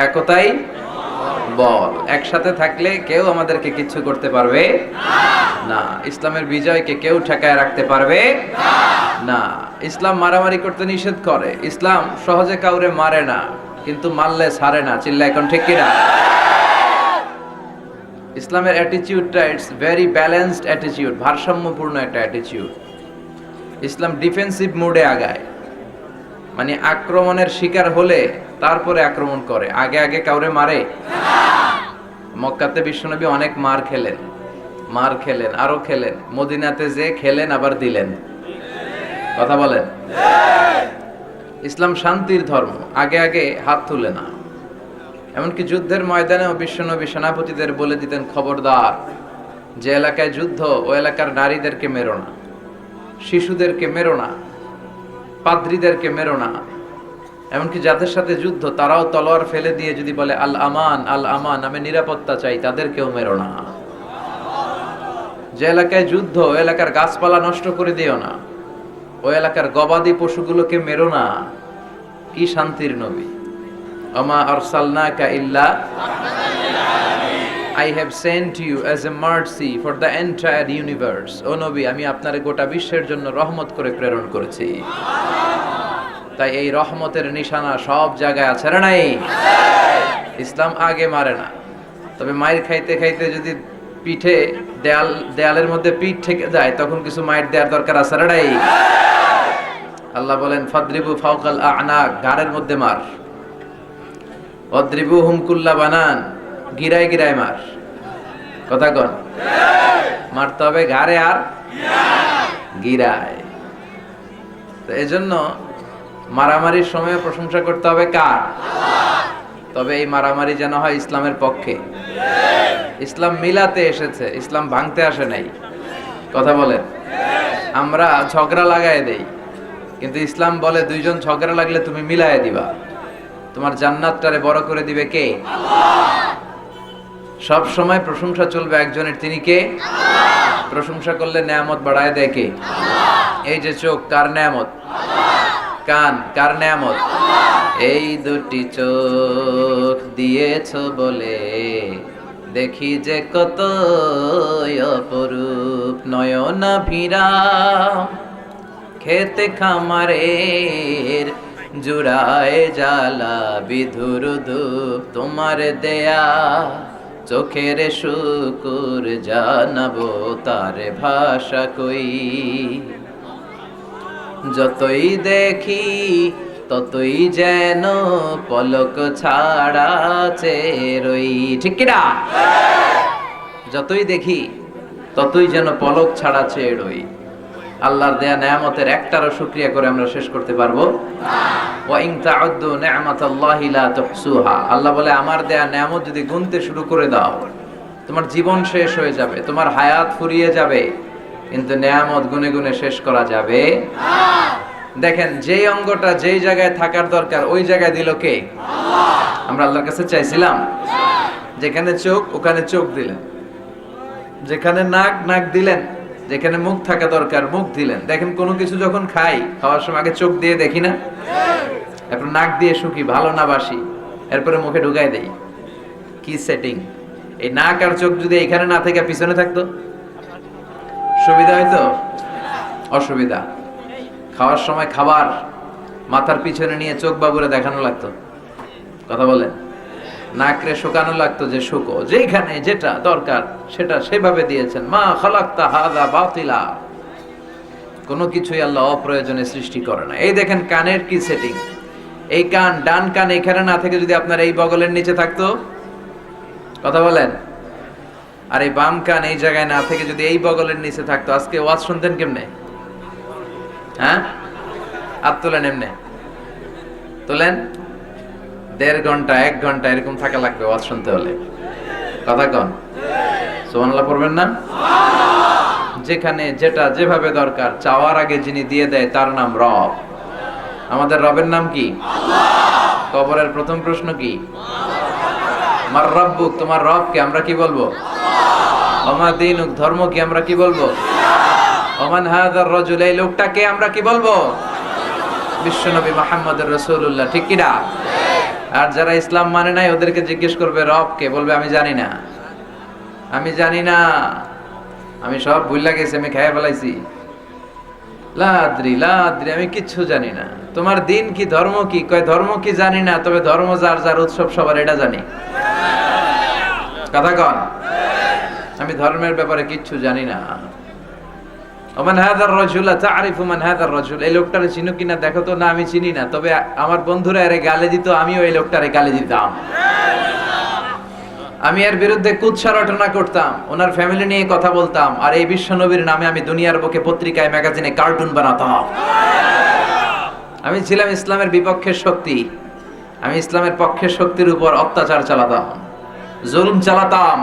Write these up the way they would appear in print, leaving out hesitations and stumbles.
একতাই বল। একসাথে থাকলে কেউ আমাদেরকে কিচ্ছু করতে পারবে না। ইসলামের বিজয়কে কেউ ঠেকায় রাখতে পারবে না। ইসলাম মারামারি করতে নিষেধ করে। ইসলাম সহজে কাউরে মারে না, কিন্তু মারলে ছাড়ে না। চিল্লা এখন ঠিক কিনা? ইসলামের অ্যাটিটিউডটা ইটস ভেরি ব্যালেন্সড অ্যাটিটিউড, ভারসাম্যপূর্ণ একটা অ্যাটিটিউড। ইসলাম ডিফেন্সিভ মোডে আগায়, মানে আক্রমণের শিকার হলে তারপরে আক্রমণ করে, আগে আগে কাউরে মারে। মক্কাতে বিশ্বনবী অনেক মার খেলেন, আরো খেলেন। মদিনাতে যে খেলেন আবার দিলেন। কথা বলেন। ইসলাম শান্তির ধর্ম, আগে আগে হাত তুলে না। এমনকি যুদ্ধের ময়দানেও বিশ্বনবী সেনাপতিদের বলে দিতেন, খবরদার, যে এলাকায় যুদ্ধ ও এলাকার নারীদেরকে মেরো না, শিশুদেরকে মেরো না, পাদ্রীদেরকে মেরো না। এমনকি যাদের সাথে যুদ্ধ তারাও তলোয়ার ফেলে দিয়ে যদি বলে আল আমান আল আমান, আমি নিরাপত্তা চাই, তাদেরকেও মেরো না। যে এলাকায় যুদ্ধ ও এলাকার গাছপালা নষ্ট করে দিও না, ওই এলাকার গবাদি পশুগুলোকে মেরো না। কি শান্তির নবী! ওমা আরসালনাকা ইল্লা I have sent you as a mercy for the entire universe. ও নবী, আমি আপনারে গোটা বিশ্বের জন্য রহমত করে প্রেরণ করেছি। তাই এই রহমতের নিশানা সব জায়গায় আছে না নাই? ইসলাম আগে মারে না, তবে মায়ের খাইতে খাইতে যদি পিঠে দেয়ালের মধ্যে পিঠ ঠেকে যায়, তখন কিছু মাইর দেওয়ার দরকার আছে না নাই? আল্লাহ বলেন, ফাদরিবু ফাওকাল আ'নাক, ঘাড়ের মধ্যে মার। ওয়াদরিবুহুম কুল্লা বানান, গিরায় গিরায় মার। কথা কন, মারতে হবে ঘাড়ে আর গিরায়। তো এজন্য মারামারির সময় প্রশংসা করতে হবে কার? তবে এই মারামারি যেন হয় ইসলামের পক্ষে। ইসলাম মিলাতে এসেছে, ইসলাম ভাঙতে আসে নাই। কথা বলেন। আমরা ঝগড়া লাগাই দেই, কিন্তু ইসলাম বলে দুইজন ঝগড়া লাগলে তুমি মিলায় দিবা। তোমার জান্নাতটারে বড় করে দিবে কে? সব সময় প্রশংসা চলবে একজনের, তিনি কে? প্রশংসা করলে নেয়ামত বাড়ায় দেয় কে? এই যে চোখ, কার নেয়ামত? কান, কার নেয়ামত? এই দুটি চোখ দিয়েছ বলে দেখি যে কত অপরূপ, নয়না ভিরাম খেতে খামারের জুড়ায় জ্বালা বিধুর ধূপ, তোমার দেয়া চোখের শুকুর জানাবো তার ভাষা কই। যতই দেখি ততই যেন পলক ছাড়া চেরই। ঠিক কিনা? যতই দেখি ততই যেন পলক ছাড়া চেরই। আল্লাহর দেয়া নেয়ামতের একটারও শুকরিয়া করে আমরা শেষ করতে পারবো না। ওয়া ইন তাউদ্দু নি'মাতাল্লাহি লা তুহসুহা, আল্লাহ বলে আমার দেয়া নেয়ামত যদি গুনতে শুরু করে দাও, তোমার জীবন শেষ হয়ে যাবে, তোমার হায়াত ফুরিয়ে যাবে, কিন্তু নেয়ামত গুনে গুনে শেষ করা যাবে না। দেখেন, যেই অঙ্গটা যেই জায়গায় থাকার দরকার ওই জায়গায় দিল কে? আল্লাহ। আমরা আল্লাহর কাছে চাইছিলাম? যেখানে চোখ ওখানে চোখ দিলেন, যেখানে নাক নাক দিলেন, যেখানে মুখ থাকা দরকার মুখ দিলেন। দেখেন, কোনো কিছু যখন খাই, খাওয়ার সময় আগে চোখ দিয়ে দেখি না, এরপর নাক দিয়ে শুকি ভালো না বাসি, এরপরে মুখে ঢুকাই দেই। কি সেটিং! এই নাক আর চোখ যদি এখানে না থেকে পিছনে থাকতো, সুবিধা হইতো? অসুবিধা। খাওয়ার সময় খাবার মাথার পিছনে নিয়ে চোখ বাবুরে দেখানো লাগতো। কথা বলেন। নাকরে শুকানো লাগতো, যে শুকো, যেখানে যেটা দরকার সেটা সেভাবে দিয়েছেন। মা খালাকতা হাযা বাতিলা, কোনো কিছুই আল্লাহ অপ্রয়োজনে সৃষ্টি করে না। এই দেখেন কানের কি সেটিং! এই কান, ডান কান এখানে না থেকে যদি আপনার এই বগলের নিচে থাকতো, কথা বলেন, আর এই বাম কান এই জায়গায় না থেকে যদি এই বগলের নিচে থাকতো, আজকে ওয়াজ শুনতেন কেমনে? হ্যাঁ, হাত তোলেন, এমনে তোলেন। 1.5 ঘন্টা 1 ঘন্টা এরকম থাকা লাগবে ওয়াজ শুনতে হলে। কথা কন, সুবহানাল্লাহ পড়বেন না? যেখানে যেটা যেভাবে দরকার চাওয়ার আগে যিনি দিয়ে দেয় তার নাম রব। আমাদের রবের নাম কি? আল্লাহ। কবরের প্রথম প্রশ্ন কি? মার রাব্বুক, তোমার রব কে? আমরা কি বলবো? আল্লাহ। ওমা দীনুক, ধর্ম কি? আমরা কি বলবো? ওমান হাযার রাজুল, এই লোকটা কে? আমরা কি বলবো? বিশ্বনবী মুহাম্মদুর রাসূলুল্লাহ। ঠিক কি না? আর যারা ইসলাম মানে নাই ওদেরকে জিজ্ঞেস করবে রব কে, বলবে আমি জানি না, আমি জানি না, আমি সব ভুইলা গেছি, আমি খেয়ে ফেলাইছি, লাদ্রি লাদ্রি, আমি কিচ্ছু জানি না। তোমার দিন কি, ধর্ম কি? কয় ধর্ম কি জানি না, তবে ধর্ম যার যার উৎসব সবার এটা জানি। কথা কন, আমি ধর্মের ব্যাপারে কিচ্ছু জানি না। ওমান হাযার রাজুল তা'রিফু মান হাযার রাজুল, এই লোকটারে চিনো কিনা দেখো তো। না, আমি চিনি না, তবে আমার বন্ধুরা এর গালি দিত, আমিও এই লোকটারে গালি দিতাম, আমি এর বিরুদ্ধে কুৎসা রটনা করতাম, ওনার ফ্যামিলি নিয়ে কথা বলতাম, আর এই বিশ্ব নবীর নামে আমি দুনিয়ার বুকে পত্রিকায় ম্যাগাজিনে কার্টুন বানাতাম। আমি ছিলাম ইসলামের বিপক্ষের শক্তি, আমি ইসলামের পক্ষের শক্তির উপর অত্যাচার চালাতাম, জুলুম চালাতাম,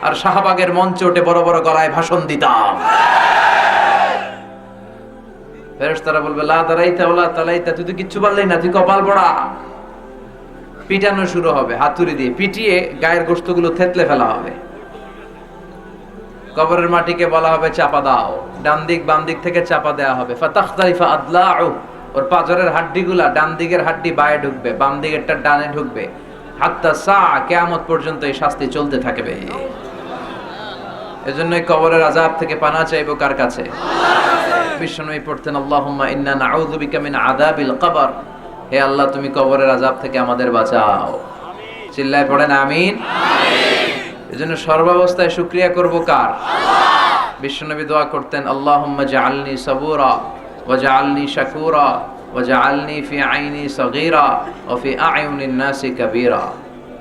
আর শাহবাগের মঞ্চে উঠে বড় বড় গলায় ভাষণ দিতাম। ফেরেশতারা বলবে লা দারাইতা ওয়ালা তালাইতা, তুই তো কিচ্ছু পারলি না, তুই কপাল পড়া। পিটানো শুরু হবে, হাতুড়ি দিয়ে পিটিয়ে গায়ের গোশতগুলো থেতলে ফেলা হবে। কবরের মাটিকে বলা হবে চাপা দাও, ডান দিক বাম দিক থেকে চাপা দেওয়া হবে। ফাতাখতারিফা আদলাউ, ওর পাজরের হাড্ডিগুলা ডান দিকের হাড্ডি বায়ে ঢুকবে, বাম দিকেরটা ডানে ঢুকবে। হাত্তা সা, কিয়ামত পর্যন্ত এই শাস্তি চলতে থাকবে। এজন্যই কবরের আযাব থেকে পানা চাইবো কার কাছে? বিশ্বনবী পড়তেন আল্লাহুম্মা ইন্না নাউযু বিকা মিন আযাবিল কবর, হে আল্লাহ তুমি কবরের আযাব থেকে আমাদের বাঁচাও। চিল্লায় পড়েন আমিন। এজন্য সর্বাবস্থায় শুকরিয়া করব কার? বিশ্বনবী দোয়া করতেন আল্লাহুম্মা জাআলনি সাবুরা ওয়া জাআলনি শাকুরা ওয়া জাআলনি ফি আইনি সগীরা ওয়া ফি আ'য়ুনিন নাসি কাবীরা।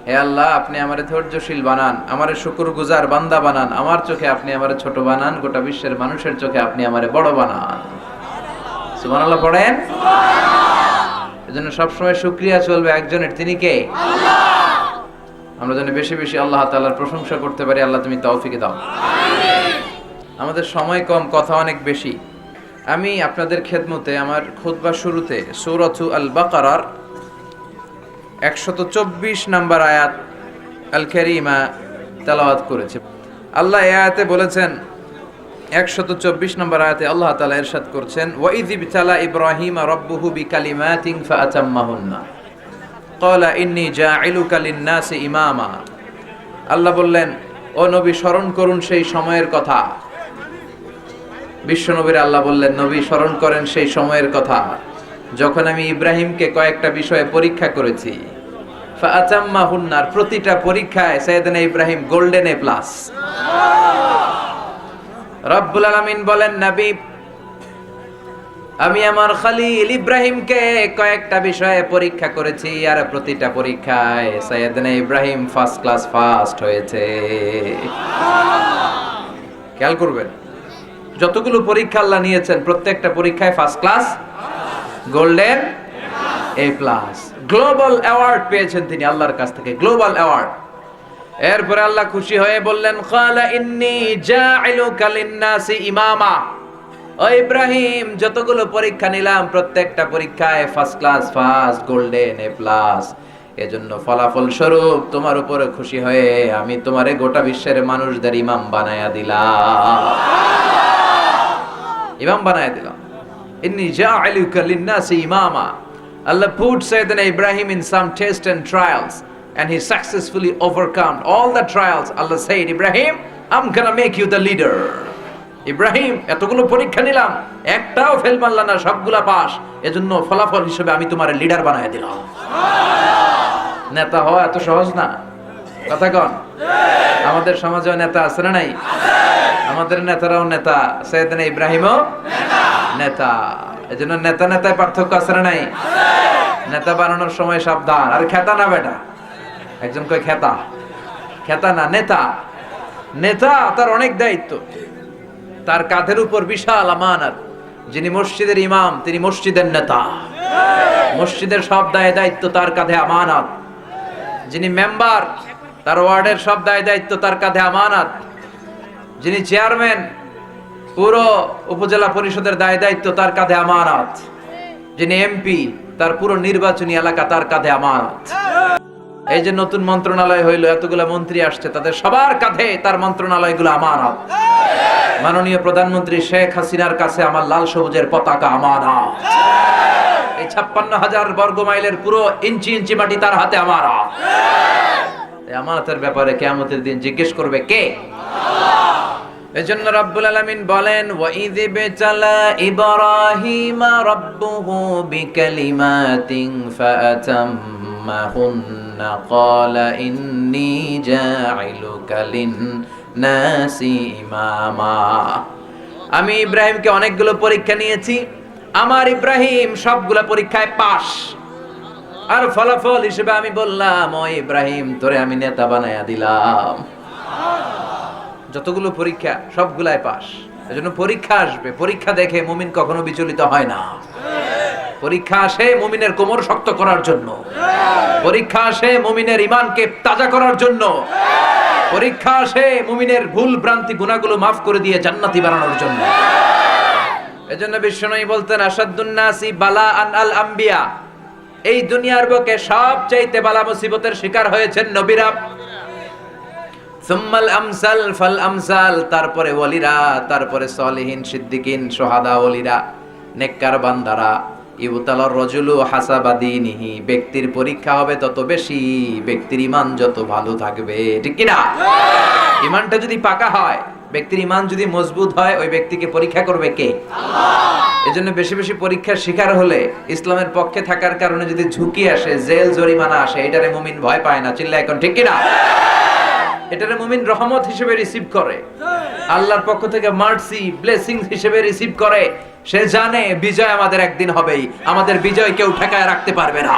হে আল্লাহ আপনি আমারে ধৈর্যশীল বানান, আমারে শুকরগুজার বান্দা বানান, আমার চোখে আপনি আমারে ছোট বানান, গোটা বিশ্বের মানুষের চোখে আপনি আমারে বড় বানান। সুবহানাল্লাহ পড়েন। এজন্য সবসময় শুকরিয়া চলবে একজনের, তিনি কে? আল্লাহ। আমরা যেন বেশি বেশি আল্লাহ তাআলার প্রশংসা করতে পারি। আল্লাহ তুমি তৌফিক দাও। আমিন। আমাদের সময় কম, কথা অনেক বেশি। আমি আপনাদের খেদমতে আমার খুতবা শুরুতে সূরাতু আল বাকারার 124 নম্বর আয়াত আল কারীমা তেলাওয়াত করেছি। আল্লাহ এই আয়াতে বলেছেন, 124 নম্বর আয়াতে আল্লাহ তাআলা ইরশাদ করছেন, ওয়া ইযি বিতালা ইব্রাহিম রাব্বুহু বিকালিমাতিন ফাআতাম্মাহুন্না ক্বালা ইন্নী জাঈলুকা লিন-নাসি ইমামা। আল্লাহ বললেন, ও নবী স্মরণ করুন সেই সময়ের কথা। বিশ্ব নবীর আল্লাহ বললেন, নবী স্মরণ করেন সেই সময়ের কথা যখন আমি ইব্রাহিমকে কয়েকটা বিষয়ে পরীক্ষা করেছি। ফাআতাম্মাহুন্না, প্রতিটা পরীক্ষায় সাইয়েদনা ইব্রাহিম গোল্ডেন এ প্লাস। রব্বুল আলামিন বলেন, নবী আমি আমার খলিল ইব্রাহিমকে কয়েকটা বিষয়ে পরীক্ষা করেছি, আর প্রতিটা পরীক্ষায় সাইয়েদনা ইব্রাহিম ফার্স্ট ক্লাস ফার্স্ট হয়েছে। খেয়াল করবেন, যতগুলো পরীক্ষা আল্লাহ নিয়েছেন প্রত্যেকটা পরীক্ষায় first class, golden A plus, global award পেয়েছেন তিনি আল্লাহর কাছ থেকে, গ্লোবাল অ্যাওয়ার্ড। এরপরে আল্লাহ খুশি হয়ে বললেন, ক্বালা ইন্নী জাঈলুকা লিন-নাসি ইমামা। ও ইব্রাহিম, যতগুলো পরীক্ষা নিলাম প্রত্যেকটা পরীক্ষায় first class first, golden A plus. এজন্য ফলাফল স্বরূপ তোমার উপরে খুশি হয়ে আমি তোমারে গোটা বিশ্বের মানুষদের ইমাম বানায়া দিলাম, ইমাম বানায়া দিলাম। Inni ja'aluka lin-nasi imama. Allah put Sayyidina Ibrahim in some tests and trials, and he successfully overcome all the trials. Allah said, Ibrahim, I'm gonna make you the leader. Ibrahim, এতগুলো পরীক্ষা নিলাম, একটাও ফেল মারলা না, সবগুলা pass. এজন্য ফলাফল হিসেবে আমি তোমার লিডার বানায় দিলাম। নেতা হওয়া এত সহজ না, কথা কন। আমাদের সমাজে নেতা আছে না নাই? আমাদের নেতারাও নেতা, সাইয়েদনা ইব্রাহিমও নেতা। এজন্য নেতা নেতায় পার্থক্য আছে না নাই? নেতা বানানোর সময় সাবধান। আর খেতা না বেটা, একজন কয় খেতা, খেতা না, নেতা। নেতা তার অনেক দায়িত্ব, তার কাঁধের উপর বিশাল আমানত। যিনি মসজিদের ইমাম তিনি মসজিদের নেতা, মসজিদের সব দায় দায়িত্ব তার কাঁধে আমানত। যিনি মেম্বার তার ওয়ার্ডের সব দায় দায়িত্ব তার কাঁধে আমানত। যিনি চেয়ারম্যান পুরো উপজেলা পরিষদের দায় দায়িত্ব তার কাঁধে আমানত। যিনি এমপি তার পুরো নির্বাচনী এলাকা তার কাঁধে আমানত। এই যে নতুন মন্ত্রণালয় হইলো, এতগুলা মন্ত্রী আসছে, তাদের সবার কাঁধে তার মন্ত্রণালয়গুলো আমানত। মাননীয় প্রধানমন্ত্রী শেখ হাসিনার কাছে আমার লাল সবুজের পতাকা আমানত। এই 56,000 বর্গ মাইলের পুরো ইঞ্চি ইঞ্চি মাটি তার হাতে আমার। এই আমানতের ব্যাপারে কিয়ামতের দিন জিজ্ঞেস করবে কে? এজন্য রব্বুল আলামিন বলেন, ওয়াইয বিতালা ইব্রাহিমা রাব্বুহু বিকালিমাতিন ফাআতাম্মাহুন্না ক্বালা ইন্নী জাইলুকা লিন-নাসি ইমামা। আমি ইব্রাহিমকে অনেকগুলো পরীক্ষা নিয়েছি, আমার ইব্রাহিম সবগুলো পরীক্ষায় পাস। আর ফলাফল হিসেবে আমি বললাম, ও ইব্রাহিম তোরে আমি নেতা বানায়া দিলাম। যতগুলো পরীক্ষা সবগুলাই পাস। এজন্য পরীক্ষা আসবে, পরীক্ষা দেখে মুমিন কখনো বিচলিত হয় না। পরীক্ষা আসে মুমিনের কোমর শক্ত করার জন্য, পরীক্ষা আসে মুমিনের ঈমানকে তাজা করার জন্য, পরীক্ষা আসে মুমিনের ভুল ভ্রান্তি গুনাহগুলো মাফ করে দিয়ে জান্নাতি বানানোর জন্য। এজন্য বিশ্বনবী বলতেন, আসাদুন নাসি বালাআন আল আম্বিয়া। এই দুনিয়ার বুকে সবচাইতে বালা মুসিবতের শিকার হয়েছেন নবীরা। সুম্মাল আমসাল ফাল আমসাল, তারপরে ওয়ালিরা, তারপরে সলিহিন, সিদ্দিকিন, শুহাদা, ওলিরা, নেককার বান্দারা। ইউতালার রাজুলু হাসাবা দীনিহি, ব্যক্তির পরীক্ষা হবে তত বেশি ব্যক্তির ঈমান যত ভালো থাকবে, ঠিক কি না? ঈমানটা যদি পাকা হয়, ব্যক্তির ঈমান যদি মজবুত হয়, ওই ব্যক্তিকে পরীক্ষা করবে কে? আল্লাহ। এজন্য বেশি বেশি পরীক্ষার শিকার হলে, ইসলামের পক্ষে থাকার কারণে যদি ঝুঁকি আসে, জেল জরিমানা আসে, এটারে মুমিন ভয় পায় না। চিল্লা এখন, ঠিক কি না? এটারে মুমিন রহমত হিসেবে রিসিভ করে, আল্লাহর পক্ষ থেকে মার্সি ব্লেসিং হিসেবে রিসিভ করে। সে জানে বিজয় আমাদের একদিন হবেই, আমাদের বিজয় কেউ ঠেকায় রাখতে পারবে না।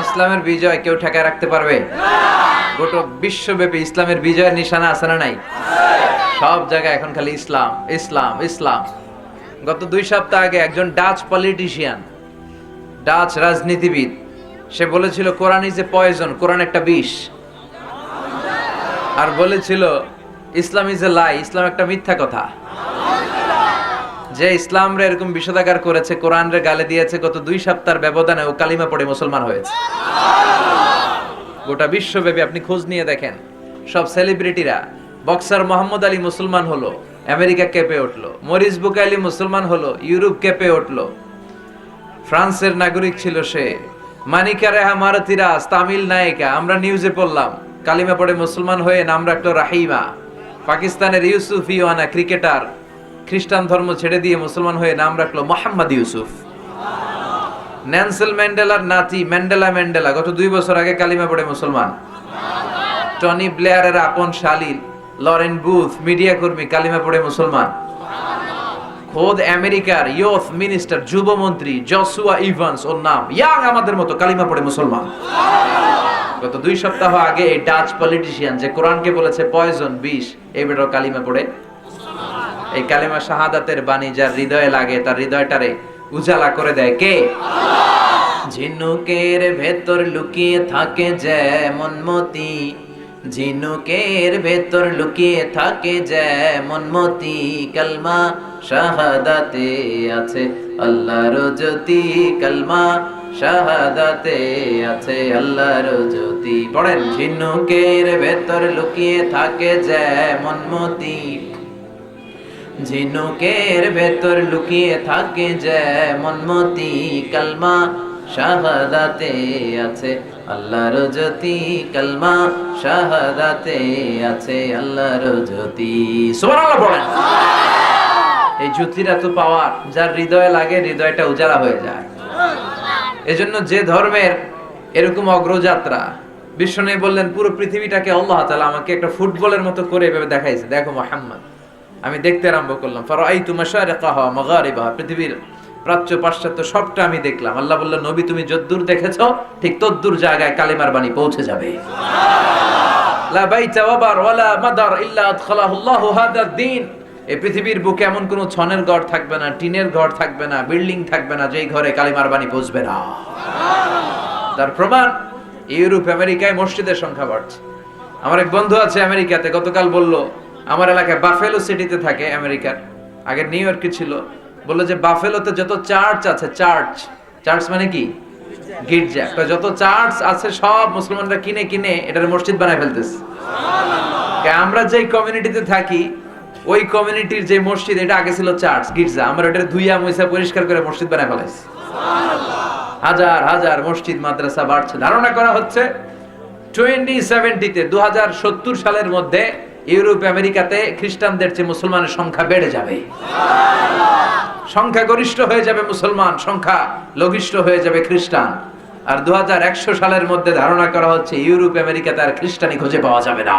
ইসলামের বিজয় কেউ ঠেকায় রাখতে পারবে? গোটা বিশ্বব্যাপী ইসলামের বিজয়ের নিশানা আছে না নাই? সব জায়গায় এখন খালি ইসলাম ইসলাম ইসলাম। গত 2 সপ্তাহ আগে একজন ডাচ পলিটিশিয়ান, ডাচ রাজনীতিবিদ, সে বলেছিল কোরআন ইজ এ পয়জন, কোরআন একটা বিষ। আর বলেছিল ইসলাম ইজ এ লাই, ইসলাম একটা মিথ্যা কথা। যে ইসলাম রে এরকম বিষোদাগার করেছে, কোরআন রে গালে দিয়েছে, গত 2 সপ্তাহের ব্যবধানে ও কালিমা পড়ে মুসলমান হয়েছে। গোটা বিশ্বব্যাপী আপনি খোঁজ নিয়ে দেখেন, সব সেলিব্রিটিরা, বক্সার মোহাম্মদ আলী মুসলমান হলো, আমেরিকা কেঁপে উঠলো। মরিস বুকাইলি মুসলমান হলো, ইউরোপ কেঁপে উঠলো। ফ্রান্সের নাগরিক ছিল সে। মানিকা রেহা মারাতিরাজ, তামিল নায়িকা, আমরা নিউজে পড়লাম, কালিমা পড়ে মুসলমান হয়ে নাম রাখলো রাহিমা। পাকিস্তানের ইউসুফ ইওয়ানা ক্রিকেটার, খ্রিস্টান ধর্ম ছেড়ে দিয়ে মুসলমান হয়ে নাম রাখলো মোহাম্মদ ইউসুফ। নেলসন ম্যান্ডেলার নাতি ম্যান্ডেলা গত 2 বছর আগে কালিমা পড়ে মুসলমান। টনি ব্লেয়ারের আপন শালীল লরেন বুথ, মিডিয়া কর্মী, কালিমা পড়ে মুসলমান। খোদ আমেরিকার ইয়ুথ মিনিস্টার, যুবমন্ত্রী জসুয়া ইভান্স, ওর নাম, ইয়াং আমাদের মতো, কালিমা পড়ে মুসলমান। গত 2 সপ্তাহ আগে এই ডাচ পলিটিশিয়ান যে কোরআনকে বলেছে পয়জন, বিষ, এই বেটাও কালিমা পড়ে। এই কালিমা শাহাদাতের বাণী যার হৃদয়ে লাগে, তার হৃদয়টারে উজালা করে দেয় কে? ঝিনুকের ভেতর লুকিয়ে থাকে যেমন মতি, ঝিনুকের ভেতর লুকিয়ে থাকে যেমন মতি, কালমা শাহাদাতে আছে আল্লাহর জ্যোতি, কালমা শাহাদাতে আছে আল্লাহর জ্যোতি। পড়েন, ঝিনুকের ভেতর লুকিয়ে থাকে যেমন মতি, ঝিনুকের ভেতর লুকিয়ে থাকে যেমন মতি, কালমা শাহাদাতে আছে আল্লাহর জ্যোতি, কালমা শাহাদাতে আছে আল্লাহর জ্যোতি। সুবহানাল্লাহ পড়েন। এই জ্যোতির এত পাওয়ার, যার হৃদয়ে লাগে হৃদয়টা উজালা হয়ে যায়। এজন্য যে ধর্মের এরকম অগ্রযাত্রা, বিশ্বনবী বললেন পুরো পৃথিবীটাকে আল্লাহ তাআলা আমাকে একটা ফুটবলের মতো করে এভাবে দেখাইছে, দেখো মুহাম্মদ। আমি দেখতে আরম্ভ করলাম, ফারাআইতু মাশারিকাহা মাগারিবাহা, পৃথিবীর প্রাচ্য পাশ্চাত্য সবটা আমি দেখলাম। আল্লাহ বললেন, নবী তুমি যদ্দূর দেখেছো ঠিক তদ্দূর জায়গায় কালিমার বাণী পৌঁছে যাবে। লা বাইতা ওয়াবার ওয়ালা মাদার ইল্লা আদখালাহুল্লাহু হাদাদ দ্বীন। এই পৃথিবীর বুকে এমন কোনো ছনের ঘর থাকবে না, টিনের ঘর থাকবে না, বিল্ডিং থাকবে না যেই ঘরে কালিমার বাণী পৌঁছবে না। তার প্রমাণ ইউরোপ আমেরিকায় মসজিদের সংখ্যা বাড়ছে। আমার এক বন্ধু আছে আমেরিকাতে, গতকাল বলল আমার এলাকায় বাফেলো সিটিতে থাকে, আমেরিকার, আগে নিউ ইয়র্কে ছিল, বললো যে বাফেলোতে যত চার্চ আছে, চার্চ চার্চ মানে কি গির্জা, যত চার্চ আছে সব মুসলমানরা কিনে কিনে এটার মসজিদ বানায় ফেলতেছে। আমরা যেই কমিউনিটিতে থাকি ওই কমিউনিটির যে মসজিদ, এটা আগে ছিল চার্চ গির্জা, আমরা এটা ধুইয়া মুইসা পরিষ্কার করে মসজিদ বানায় ফেলাইছি। হাজার হাজার মসজিদ মাদ্রাসা বাড়ছে। ধারণা করা হচ্ছে 2070-তে 2070 সালের মধ্যে ইউরোপ আমেরিকাতে খ্রিস্টানদের চেয়ে মুসলমানের সংখ্যা বেড়ে যাবে, সংখ্যা গরিষ্ঠ হয়ে যাবে মুসলমান, সংখ্যা লঘিষ্ঠ হয়ে যাবে খ্রিস্টান। আর 2100 সালের মধ্যে ধারণা করা হচ্ছে ইউরোপ আমেরিকাতে আর খ্রিস্টানি খুঁজে পাওয়া যাবে না।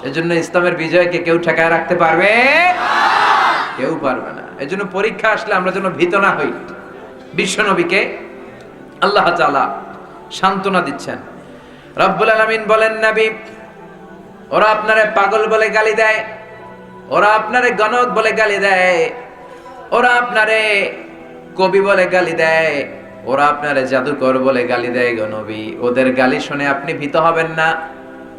এজন্য ইসলামের বিজয়কে কেউ ঠেকায় রাখতে পারবে? কেউ পারবে না। এজন্য পরীক্ষা আসলে আমরা যেন ভীত না হই। বিশ্বনবীকে আল্লাহ তাআলা সান্ত্বনা দিচ্ছেন। রব্বুল আলামিন বলেন, নবী ওরা আপনারে পাগল বলে গালি দেয়, ওরা আপনারে গণক বলে গালি দেয়, ওরা আপনারে কবি বলে গালি দেয়, ওরা আপনারে জাদুকর বলে গালি দেয় গো নবী। ওদের গালি শুনে আপনি ভীত হবেন না।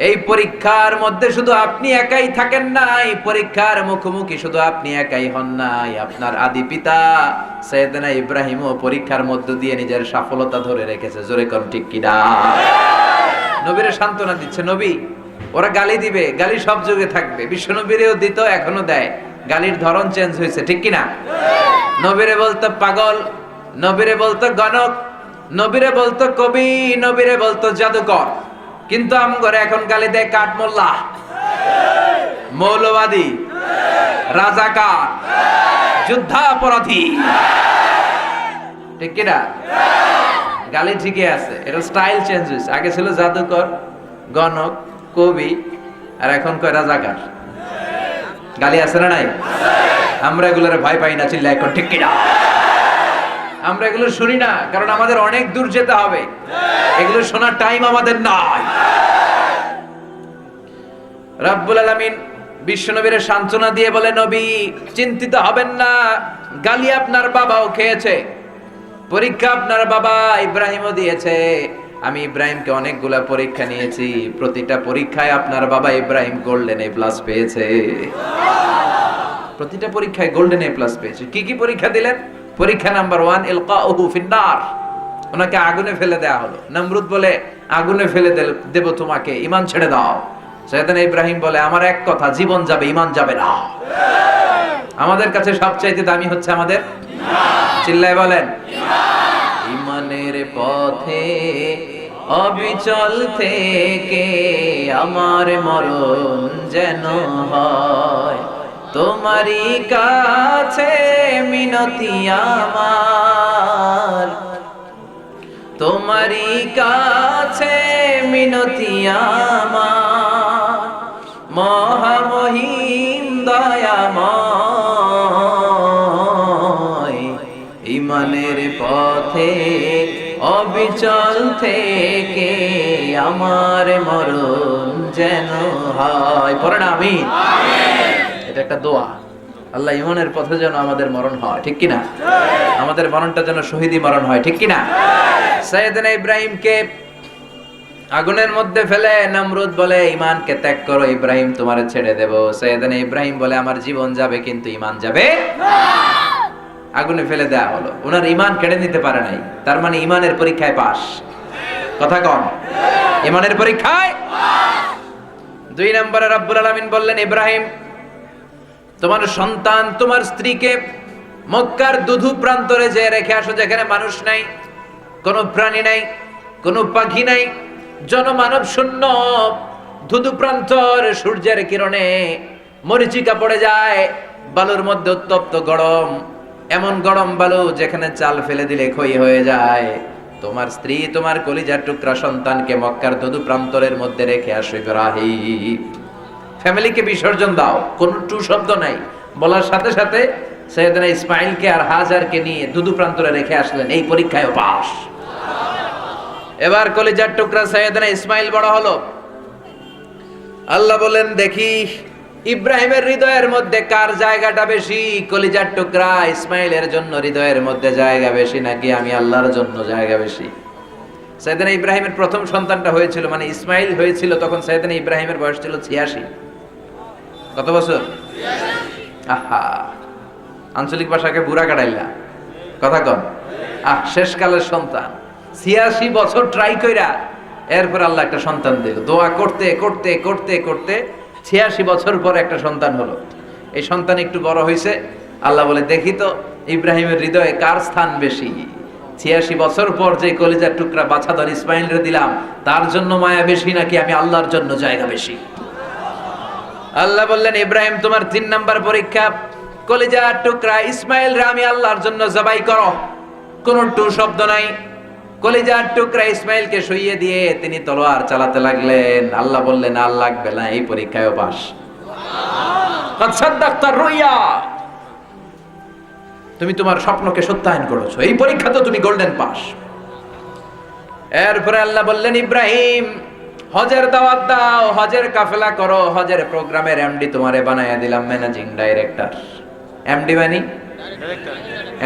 এই পরীক্ষার মধ্যে শুধু আপনি একাই থাকেন নাই, পরীক্ষার মুখোমুখি শুধু আপনি একাই হন নাই, আপনার আদি পিতা সাইয়েদনা ইব্রাহিমও পরীক্ষার মধ্য দিয়ে নিজের সফলতা ধরে রেখেছে। জোরে কোন ঠিক কিনা? নবীরে সান্ত্বনা দিচ্ছে, নবী ওরা গালি দিবে, গালি সব যুগে থাকবে, বিশ্বনবীরেও দিত, এখনো দেয়, গালির ধরন চেঞ্জ হয়েছে, ঠিক কিনা? নবীরে বলতো পাগল, নবীরে বলতো গণক, নবীরে বলতো কবি, নবীরে বলতো জাদুকর, কিন্তু আমগরে এখন গালি দেয় কাঠমোল্লা, মৌলবাদী, রাজাকার, যুদ্ধাপরাধী, ঠিক কিনা? গালি ঠিকই আছে, এটা স্টাইল চেঞ্জ হয়েছে। আগে ছিল জাদুকর, গণক, কবি, আর এখন কয় রাজাকার। গালি আছে না নাই? আমরা এগুলোর ভয় পাই না, চিল্লা এখন ঠিক কিনা? আমরা এগুলো শুনি না, কারণ আমাদের অনেক দূর যেতে হবে, এগুলো শোনার টাইম আমাদের নাই। রব্বুল আলামিন বিশ্বনবীর সান্ত্বনা দিয়ে বলে, নবী চিন্তিত হবেন না, গালি আপনার বাবাও খেয়েছে, পরীক্ষা আপনার বাবা ইব্রাহিমও দিয়েছে। আমি ইব্রাহিমকে অনেকগুলা পরীক্ষা নিয়েছি, প্রতিটা পরীক্ষায় আপনার বাবা ইব্রাহিম গোল্ডেন এ প্লাস পেয়েছে। প্রতিটা পরীক্ষায় গোল্ডেন এ প্লাস পেয়েছে। কি কি পরীক্ষা দিলেন? পরীক্ষা নাম্বার 1, ইলকাউহু ফিন্নার, ওনাকে আগুনে ফেলে দেয়া হলো। নমরুদ বলে আগুনে ফেলে দেব তোমাকে, ঈমান ছেড়ে দাও। সাইয়েদনা ইব্রাহিম বলে আমার এক কথা, জীবন যাবে, ঈমান যাবে না। আমাদের কাছে সবচাইতে দামি হচ্ছে আমাদের ঈমান। চিল্লায় বলেন ঈমান। ঈমানের পথে অবিচল থেকে আমার মরণ যেন হয়, তোমারই কাছে মিনতি আমার, তোমারই কাছে মিনতি আমার, মহামহিম দয়াময়। ঈমানের পথে অবিচল থেকে আমার মরণ যেন হয়। পড়েন আমিন। এটা একটা দোয়া, আল্লাহ ঈমানের পথে যেন আমাদের মরণ হয়, ঠিক কিনা? আমাদের মরণটা যেন শহীদি মরণ হয়, ঠিক কিনা? সাইয়েদনা ইব্রাহিমকে আগুনের মধ্যে ফেলে নমরুদ বলে ঈমানকে ত্যাগ করো, ইব্রাহিম তোমারে ছেড়ে দেব। সাইয়েদনা ইব্রাহিম বলে আমার জীবন যাবে কিন্তু ঈমান যাবে না। আগুনে ফেলে দেয়া হলো, ওনার ঈমান কেড়ে নিতে পারে নাই। তার মানে ঈমানের পরীক্ষায় পাস। কথা কম, ঈমানের পরীক্ষায় পাস। 2 নম্বরে রব্বুল আলামিন বললেন, ইব্রাহিম তোমার সন্তান, তোমার স্ত্রীকে মক্কার দুধু প্রান্তরে যে রেখে আসো, যেখানে মানুষ নাই, কোনো প্রাণী নাই, কোনো পাখি নাই, জনমানব শূন্য, ধুধু প্রান্তর, সূর্যের কিরণে মরিচিকা পড়ে যায়, বালুর মধ্যে উত্তপ্ত গরম, এমন গরম বালু যেখানে চাল ফেলে দিলে ক্ষয় হয়ে যায়। তোমার স্ত্রী, তোমার কলিজার টুকরা সন্তানকে মক্কার ধুধু প্রান্তরের মধ্যে রেখে আসো ইব্রাহিম। ফ্যামিলিকে বিসর্জন দাও, কোনো টু শব্দ নাই। বলার সাথে সাথে সাইয়েদনা ইসমাইলকে আর হাজারকে নিয়ে ধুধু প্রান্তরে রেখে আসলেন। এই পরীক্ষায় পাস। এবার কলিজার টুকরা সাইয়েদনা ইসমাইল বড় হলো। আল্লাহ বলেন, দেখি ইব্রাহিমের হৃদয়ের মধ্যে কার জায়গাটা বেশি? কলিজার টুকরা ইসমাইলের জন্য হৃদয়ের মধ্যে জায়গা বেশি, নাকি আমি আল্লাহর জন্য জায়গা বেশি? সাইয়েদনা ইব্রাহিমের প্রথম সন্তানটা হয়েছিল, মানে ইসমাইল হয়েছিল, তখন সাইয়েদনা ইব্রাহিমের বয়স ছিল 86। কত বছর? আহা, আঞ্চলিক ভাষাকে বুড়া কাটাইলা কথা কন। শেষকালের সন্তান 86 বছর ট্রাই কইরা এরপর আল্লাহ একটা সন্তান দিল। দোয়া করতে করতে করতে করতে 86 বছর পর একটা সন্তান হলো। এই সন্তান একটু বড় হয়েছে, আল্লাহ বলে দেখি তো ইব্রাহিমের হৃদয়ে কার স্থান বেশি। 86 বছর পর যে কলিজার টুকরা বাছাধর ইসমাইলরে দিলাম, তার জন্য মায়া বেশি নাকি আমি আল্লাহর জন্য জায়গা বেশি? আল্লাহ বললেন ইব্রাহিম তোমার 3 নাম্বার পরীক্ষা, কলিজার টুকরা ইসমাইল রে আমি আল্লাহর জন্য জবাই করো। কোন টু শব্দ নাই। কলিজার টুকরা ইসমাইলকে শুইয়ে দিয়ে তিনি তলোয়ার চালাতে লাগলেন। আল্লাহ বললেন আর লাগবে না, এই পরীক্ষায়ও পাস। কদ সাদ্দাকতা রুইয়া, তুমি তোমার স্বপ্নকে সত্যায়ন করেছো, এই পরীক্ষা তো তুমি গোল্ডেন পাস। এরপরে আল্লাহ বললেন ইব্রাহিম হজের দাওয়াত দাও, হজের কাফেলা করো, হজের প্রোগ্রামের এমডি তোমারে বানায়া দিলাম ম্যানেজিং ডাইরেক্টর।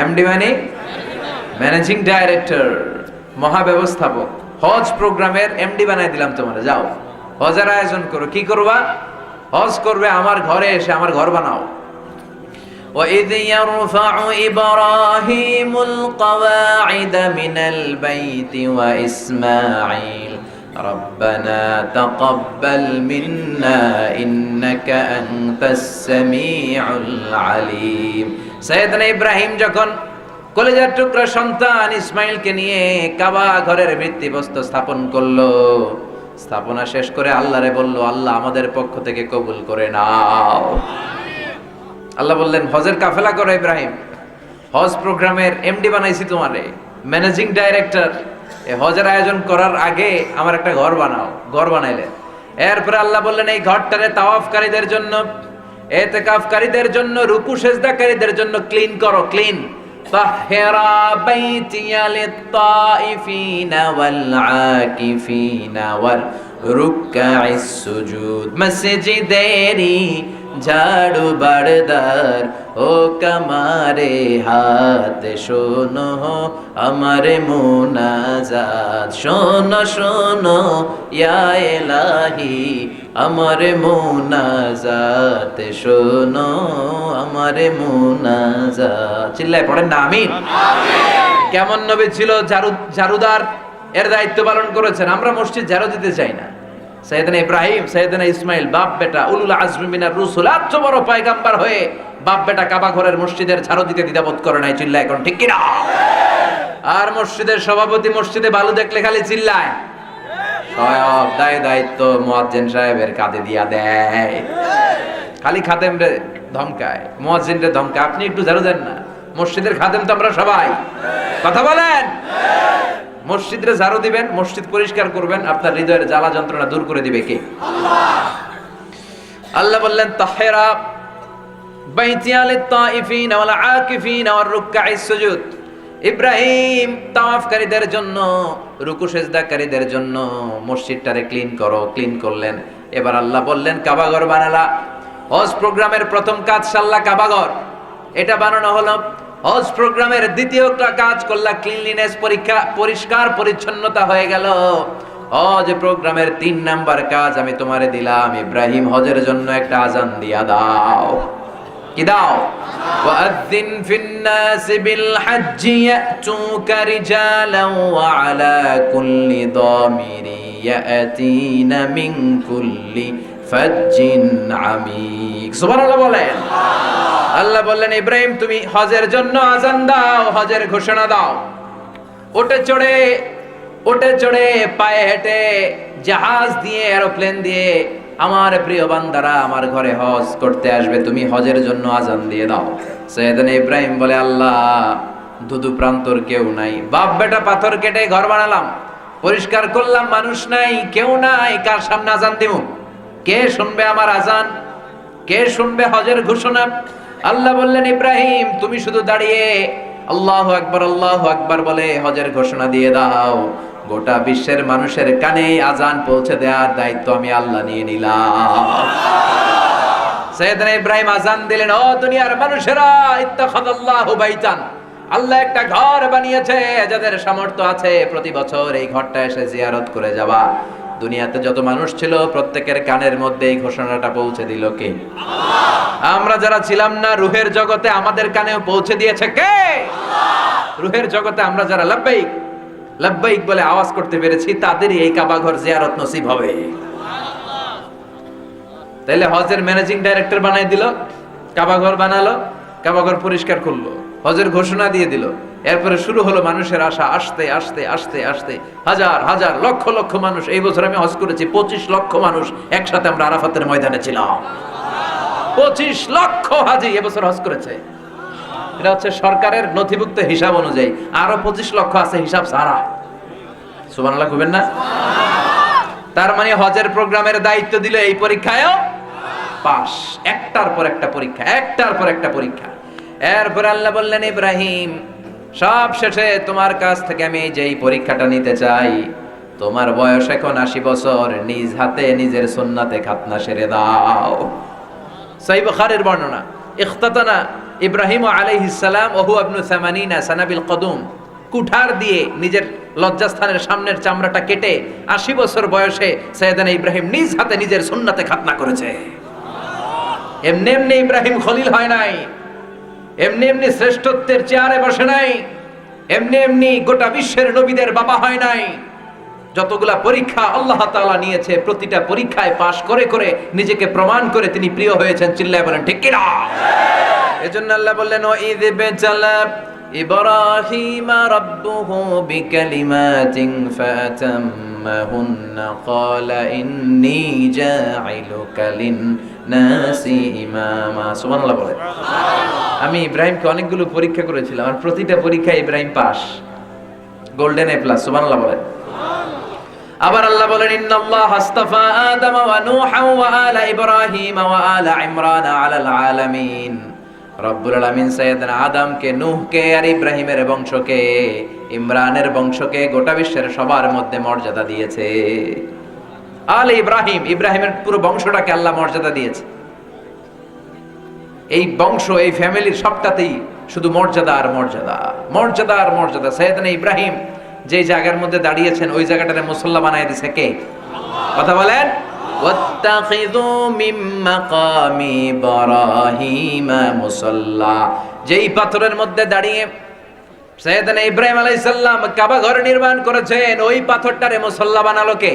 এমডি মানে ম্যানেজিং ডাইরেক্টর, মহাব্যবস্থাপক। হজ প্রোগ্রামের এমডি বানায় দিলাম তোমারে, যাও হজের আয়োজন করো। কি করবা? হজ করবে, আমার ঘরে এসে আমার ঘর বানাও। وَإِذْ يَرْفَعُ إِبْرَاهِيمُ الْقَوَاعِدَ مِنَ الْبَيْتِ وَإِسْمَاعِيلُ رَبَّنَا تَقَبَّلْ مِنَّا إِنَّكَ أَنْتَ السَّمِيعُ الْعَلِيمُ। সাইয়েদনা ইব্রাহিম যখন কলিজার টুকরা সন্তান ইসমাইলকে নিয়ে কাবা ঘরের ভিত্তিপ্রস্তর স্থাপন করলো, স্থাপনা শেষ করে আল্লাহরে বলল আল্লাহ আমাদের পক্ষ থেকে কবুল করে নাও। আল্লাহ বললেন হজের কাফেলা করো ইব্রাহিম, হজ প্রোগ্রামের এমডি বানাইছি তোমারে, ম্যানেজিং ডাইরেক্টর। এই হজের আয়োজন করার আগে আমার একটা ঘর বানাও। ঘর বানাইলেন। এরপরে আল্লাহ বললেন এই ঘরটারে তাওয়াফকারীদের জন্য, ইতিকাফকারীদের জন্য, রুকু সেজদাকারীদের জন্য ক্লিন করো, ক্লিন। তাহহিরা বাইতিয়া লিত-তাইফিনা ওয়াল আকিফিনা ওয়ার রুকআইস সুজুদ। মসজিদেরি ঝাড়ু বারদার ও কামারে হাত শোনো আমারে মুনাজাত। শোনো শোনো ইয়া ইলাহি আমারে মুনাজাত, শোনো আমারে মুনাজাত। চিল্লায় পড়েন না আমিন। কেমন নবী ছিল? ঝাড়ুদার এর দায়িত্ব পালন করেছেন। আমরা মসজিদ ঝাড়ু দিতে চাই না। সাইয়েদনা ইব্রাহিম, সাইয়েদনা ইসমাইল, বাপ বেটা উলুল আজমি মিনার রুসুল, এত বড় পয়গাম্বর হয়ে বাপ বেটা কাবা ঘরের মসজিদের ঝাড়ু দিতে দ্বিধাবোধ করে নাই। চিল্লায় এখন ঠিক কিনা? আর মসজিদের সভাপতি মসজিদে বালু দেখলে খালি চিল্লায়। সব দায়িত্ব মুয়াজ্জিন সাহেবের কাঁধে দিয়া দেয়। খালি খাদেম রে ধমকায়, মুয়াজ্জিন রে ধমকায়, আপনি একটু ঝাড়ু দেন না। মসজিদের খাদেম তো আমরা সবাই। কথা বলেন। মসজিদে ঝাড়ু দিবেন, মসজিদ পরিষ্কার করবেন, আপনার হৃদয়ের জ্বালা যন্ত্রণা দূর করে দিবে কে? আল্লাহ বললেন তাহহিরা বাইতিয়া লিত-তাইফিনা ওয়াল আকিফিনা ওয়ার রুকআইস সুজুদ। ইব্রাহিম তাওয়াফকারীদের জন্য, রুকু সেজদাকারীদের জন্য মসজিদটারে ক্লিন করো। ক্লিন করলেন। এবার আল্লাহ বললেন কাবাঘর বানালা। হজ প্রোগ্রামের প্রথম কাজ সাল্লা কাবাঘর, এটা বানানো হলো। হজ প্রোগ্রামের দ্বিতীয় কাজ করলা ক্লিনলিনেস, পরীক্ষা, পরিষ্কার পরিচ্ছন্নতা হয়ে গেল। হজ প্রোগ্রামের 3 নাম্বার কাজ আমি তোমারে দিলাম ইব্রাহিম, হজের জন্য একটা আজান দিয়া দাও। কি দাও? ওয়াআযিন ফিন-নাস বিল-হাজ্জি ইয়াতুকা রিজালান ওয়া আলা কুল্লি দামিরি ইয়াতিনা মিন কুল্লি ফাজ্জিন আমিক। সুবহানাল্লাহ বলেন। আল্লাহ বললেন ইব্রাহিম তুমি হজের জন্য আজান দাও, হজের ঘোষণা দাও। ওটে চড়ে পায়ে হেঁটে, জাহাজ দিয়ে, এরোপ্লেন দিয়ে আমার প্রিয় বান্দারা আমার ঘরে হজ করতে আসবে, তুমি হজের জন্য আজান দিয়ে দাও। সাইয়েদনা ইব্রাহিম বলে আল্লাহ ধুধু প্রান্তর কেউ নাই, বাপ বেটা পাথর কেটে ঘর বানালাম, পরিষ্কার করলাম, মানুষ নাই, কেউ নাই, কার সামনে আজান দিব? কে শুনবে আমার আজান? কে শুনবে হজের ঘোষণা? আল্লাহ বললেন ইব্রাহিম তুমি শুধু দাঁড়িয়ে আল্লাহু আকবার বলে হজের ঘোষণা দিয়ে দাও। গোটা বিশ্বের মানুষের কানে আজান পৌঁছে দেওয়ার দায়িত্ব আমি আল্লাহ নিয়ে নিলাম। সাইয়েদনা ইব্রাহিম আজান দিলেন, ও দুনিয়ার মানুষেরা, ইত্তাখাযাল্লাহু বাইতান, আল্লাহ একটা ঘর বানিয়েছে, যাদের সামর্থ্য আছে প্রতি বছর এই ঘরটা এসে জিয়ারত করে যাবা। দুনিয়াতে যত মানুষ ছিল প্রত্যেকের কানের মধ্যে এই ঘোষণাটা পৌঁছে দিল কে? আল্লাহ। আমরা যারা ছিলাম না রুহের জগতে আমাদের কানেও পৌঁছে দিয়েছে কে? রুহের জগতে আমরা যারা লাব্বাইক লাব্বাইক বলে আওয়াজ করতে পেরেছি তাদেরই এই কাবা ঘর জিয়ারত নসিব হবে। তাইলে হজের ম্যানেজিং ডাইরেক্টর বানাই দিল, কাবা ঘর বানালো, কাবা ঘর পরিষ্কার করলো, হজের ঘোষণা দিয়ে দিল। এরপরে শুরু হলো মানুষের আশা, আসতে আসতে আসতে আসতে হাজার হাজার লক্ষ লক্ষ মানুষ। এই বছর আমি হজ করেছি, 25 লক্ষ মানুষ একসাথে আমরা আরাফাতের ময়দানে ছিলাম। 25 লক্ষ হাজি এবছর হজ করেছে। এটা হচ্ছে সরকারের নথিভুক্ত হিসাব অনুযায়ী। আরো 25 লক্ষ আছে হিসাব ছাড়া। সুবহানাল্লাহ কইবেন না? তার মানে হজের প্রোগ্রামের দায়িত্ব দিল, এই পরীক্ষায়ও পাস। একটার পর একটা পরীক্ষা, একটার পর একটা পরীক্ষা। এরপর আল্লাহ বললেন, ইব্রাহিম সব শেষে তোমার কাছ থেকে আমি যেই পরীক্ষাটা নিতে চাই, তোমার বয়স এখন 80 বছর, নিজ হাতে নিজের সুন্নাতে খাতনা সেরে দাও। সহিহ বুখারীর বর্ণনা, ইখতাতানা ইব্রাহিম আলাইহিস সালাম ওহু ইবনু 80 সানাবিল কদুম, কুঠার দিয়ে নিজের লজ্জাস্থানের সামনের চামড়াটা কেটে 80 বছর বয়সে সাইয়েদানা ইব্রাহিম নিজ হাতে নিজের সুন্নাতে খাতনা করেছে। এমনি এমনি ইব্রাহিম খলিল হয় নাই, এমনি এমনি শ্রেষ্ঠত্বের চেয়ারে বসে নাই, এমনি এমনি গোটা বিশ্বের নবীদের বাবা হয় নাই। যতগুলা পরীক্ষা আল্লাহ তাআলা নিয়েছে, প্রতিটা পরীক্ষায় পাশ করে করে নিজেকে প্রমাণ করে তিনি প্রিয় হয়েছেন। চিল্লায় বলেন ঠিক কি না? এজন্য আল্লাহ বললেন, ও ইয বিতালা ইব্রাহিম রাব্বুহু বিকালিমাতিন ফাতাম্মাহুন্না ক্বালা ইন্নী জাইলুকা লিন-নাসি ইমামা। সুবহানাল্লাহ বলেন। আমি ইব্রাহিমকে অনেকগুলো পরীক্ষা করেছিলাম, আর প্রতিটা পরীক্ষায় Ibrahim pass, golden A plus. সুবহানাল্লাহ বলেন। আবার আল্লাহ বলেন, ইন্নাল্লাহ আস্তাফা আদম ওয়া নূহা ওয়া আলা ইব্রাহিম ওয়া আলা ইমরান আলাল আলামিন। রব্বুল আলামিন সাইয়েদনা আদমকে, নূহকে আর ইব্রাহিমের বংশকে, ইমরানের বংশকে গোটা বিশ্বের সবার মধ্যে মর্যাদা দিয়েছে। আলে ইব্রাহিম, ইব্রাহিমের পুরো বংশটাকে আল্লাহ মর্যাদা দিয়েছে। এই বংশ, এই ফ্যামিলির সবটাতেই শুধু মর্যাদা আর মর্যাদা, মর্যাদা আর মর্যাদা। সাইয়েদনা ইব্রাহিম যে জায়গার মধ্যে দাঁড়িয়েছেন ওই জায়গাটারে মুসল্লা বানায় দিয়েছে কে? কথা বলেন। ওয়াত্তাখিযু মিন মাকামি ইব্রাহিম মুসাল্লা, যেই পাথরের মধ্যে দাঁড়িয়ে সাইয়েদনা ইব্রাহিম আলাইহিস সালাম কাবা ঘর নির্মাণ করেছেন, ওই পাথরটারে মুসল্লা বানালো কে?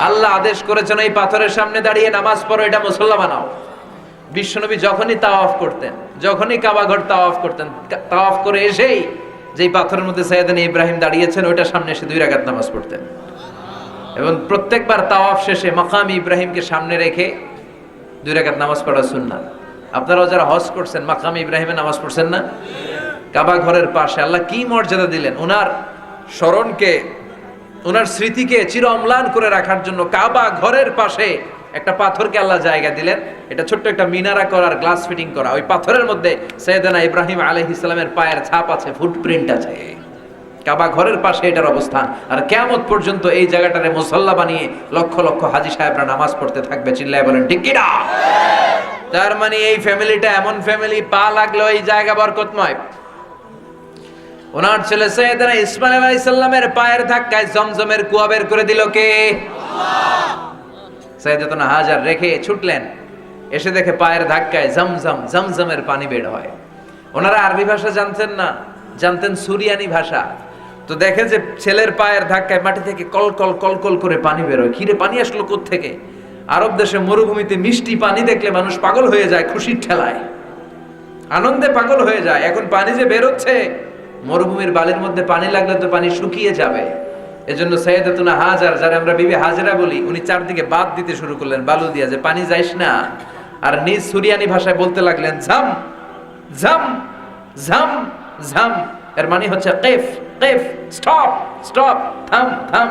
আল্লাহ আদেশ করেছেন এই পাথরের সামনে দাঁড়িয়ে নামাজ পড়ো, এটা মুসল্লা বানাও। বিশ্বনবী যখনই তাওয়াফ করতেন, যখনই কাবা ঘর তাওয়াফ করতেন, তাওয়াফ করে এসেই যেই পাথরের মধ্যে সাইয়েদনা ইব্রাহিম দাঁড়িয়েছেন ওইটার সামনে এসে 2 রাকাত নামাজ পড়তেন। এবং প্রত্যেকবার তাওয়াফ শেষে মাকাম ইব্রাহিমকে সামনে রেখে 2 রাকাত নামাজ পড়া সুন্নাত। আপনারাও যারা হজ করছেন মাকাম ইব্রাহিমে নামাজ পড়ছেন না? কাবা ঘরের পাশে আল্লাহ কি মর্যাদা দিলেন। ওনার স্মরণকে, ওনার স্মৃতিকে চির অম্লান করে রাখার জন্য কাবা ঘরের পাশে একটা পাথরকে আল্লাহ জায়গা দিলেন। এটা ছোট্ট একটা মিনারা করার, গ্লাস ফিটিং করা। ওই পাথরের মধ্যে সাইয়েদনা ইব্রাহিম আলাইহিস সালামের পায়ের ছাপ আছে, ফুটপ্রিন্ট আছে। কাবা ঘরের পাশে এটার অবস্থান। আর কিয়ামত পর্যন্ত এই জায়গাটারে মুসল্লা বানিয়ে লক্ষ লক্ষ হাজী সাহেবরা নামাজ পড়তে থাকবে। চিল্লায় বলেন ঠিক কি না? তার মানে এই ফ্যামিলিটা এমন ফ্যামিলি, পা লাগলো এই জায়গা বরকতময়। ওনার ছেলে সাইয়েদনা ইসমাঈল আলাইহিস সালামের পায়ের ধাক্কায় জমজমের কুয়া বের করে দিল কে? আল্লাহ। সাইয়েদাতুনা হাজার রেখে ছুটলেন, এসে দেখে পায়ের ধাক্কায় জমজমের পানি বের হয়। ওনারা আরবি ভাষা জানতেন না, জানতেন সুরিয়ানি ভাষা। তো দেখে যে ছেলের পায়ের ধাক্কায় মাটি থেকে কলকল কলকল করে পানি বের হয়। কিরে পানি আসলো কোত্থেকে? আরব দেশে মরুভূমিতে মিষ্টি পানি দেখলে মানুষ পাগল হয়ে যায়, খুশির ঠেলায় আনন্দে পাগল হয়ে যায়। এখন পানি যে বের হচ্ছে, মরুভূমির বালির মধ্যে পানি লাগলে তো পানি শুকিয়ে যাবে। এজন্য সাইয়েদাতুনা হাজার, যারা আমরা বিবি হাজরা বলি, উনি চারদিকে বাদ দিতে শুরু করলেন বালু দিয়া, যে পানি যাইস না। আর নিজ সুরিয়ানি ভাষায় বলতে লাগলেন ঝাম ঝাম ঝাম ঝাম। এর মানে হচ্ছে কেফ কেফ, স্টপ স্টপ, থাম থাম।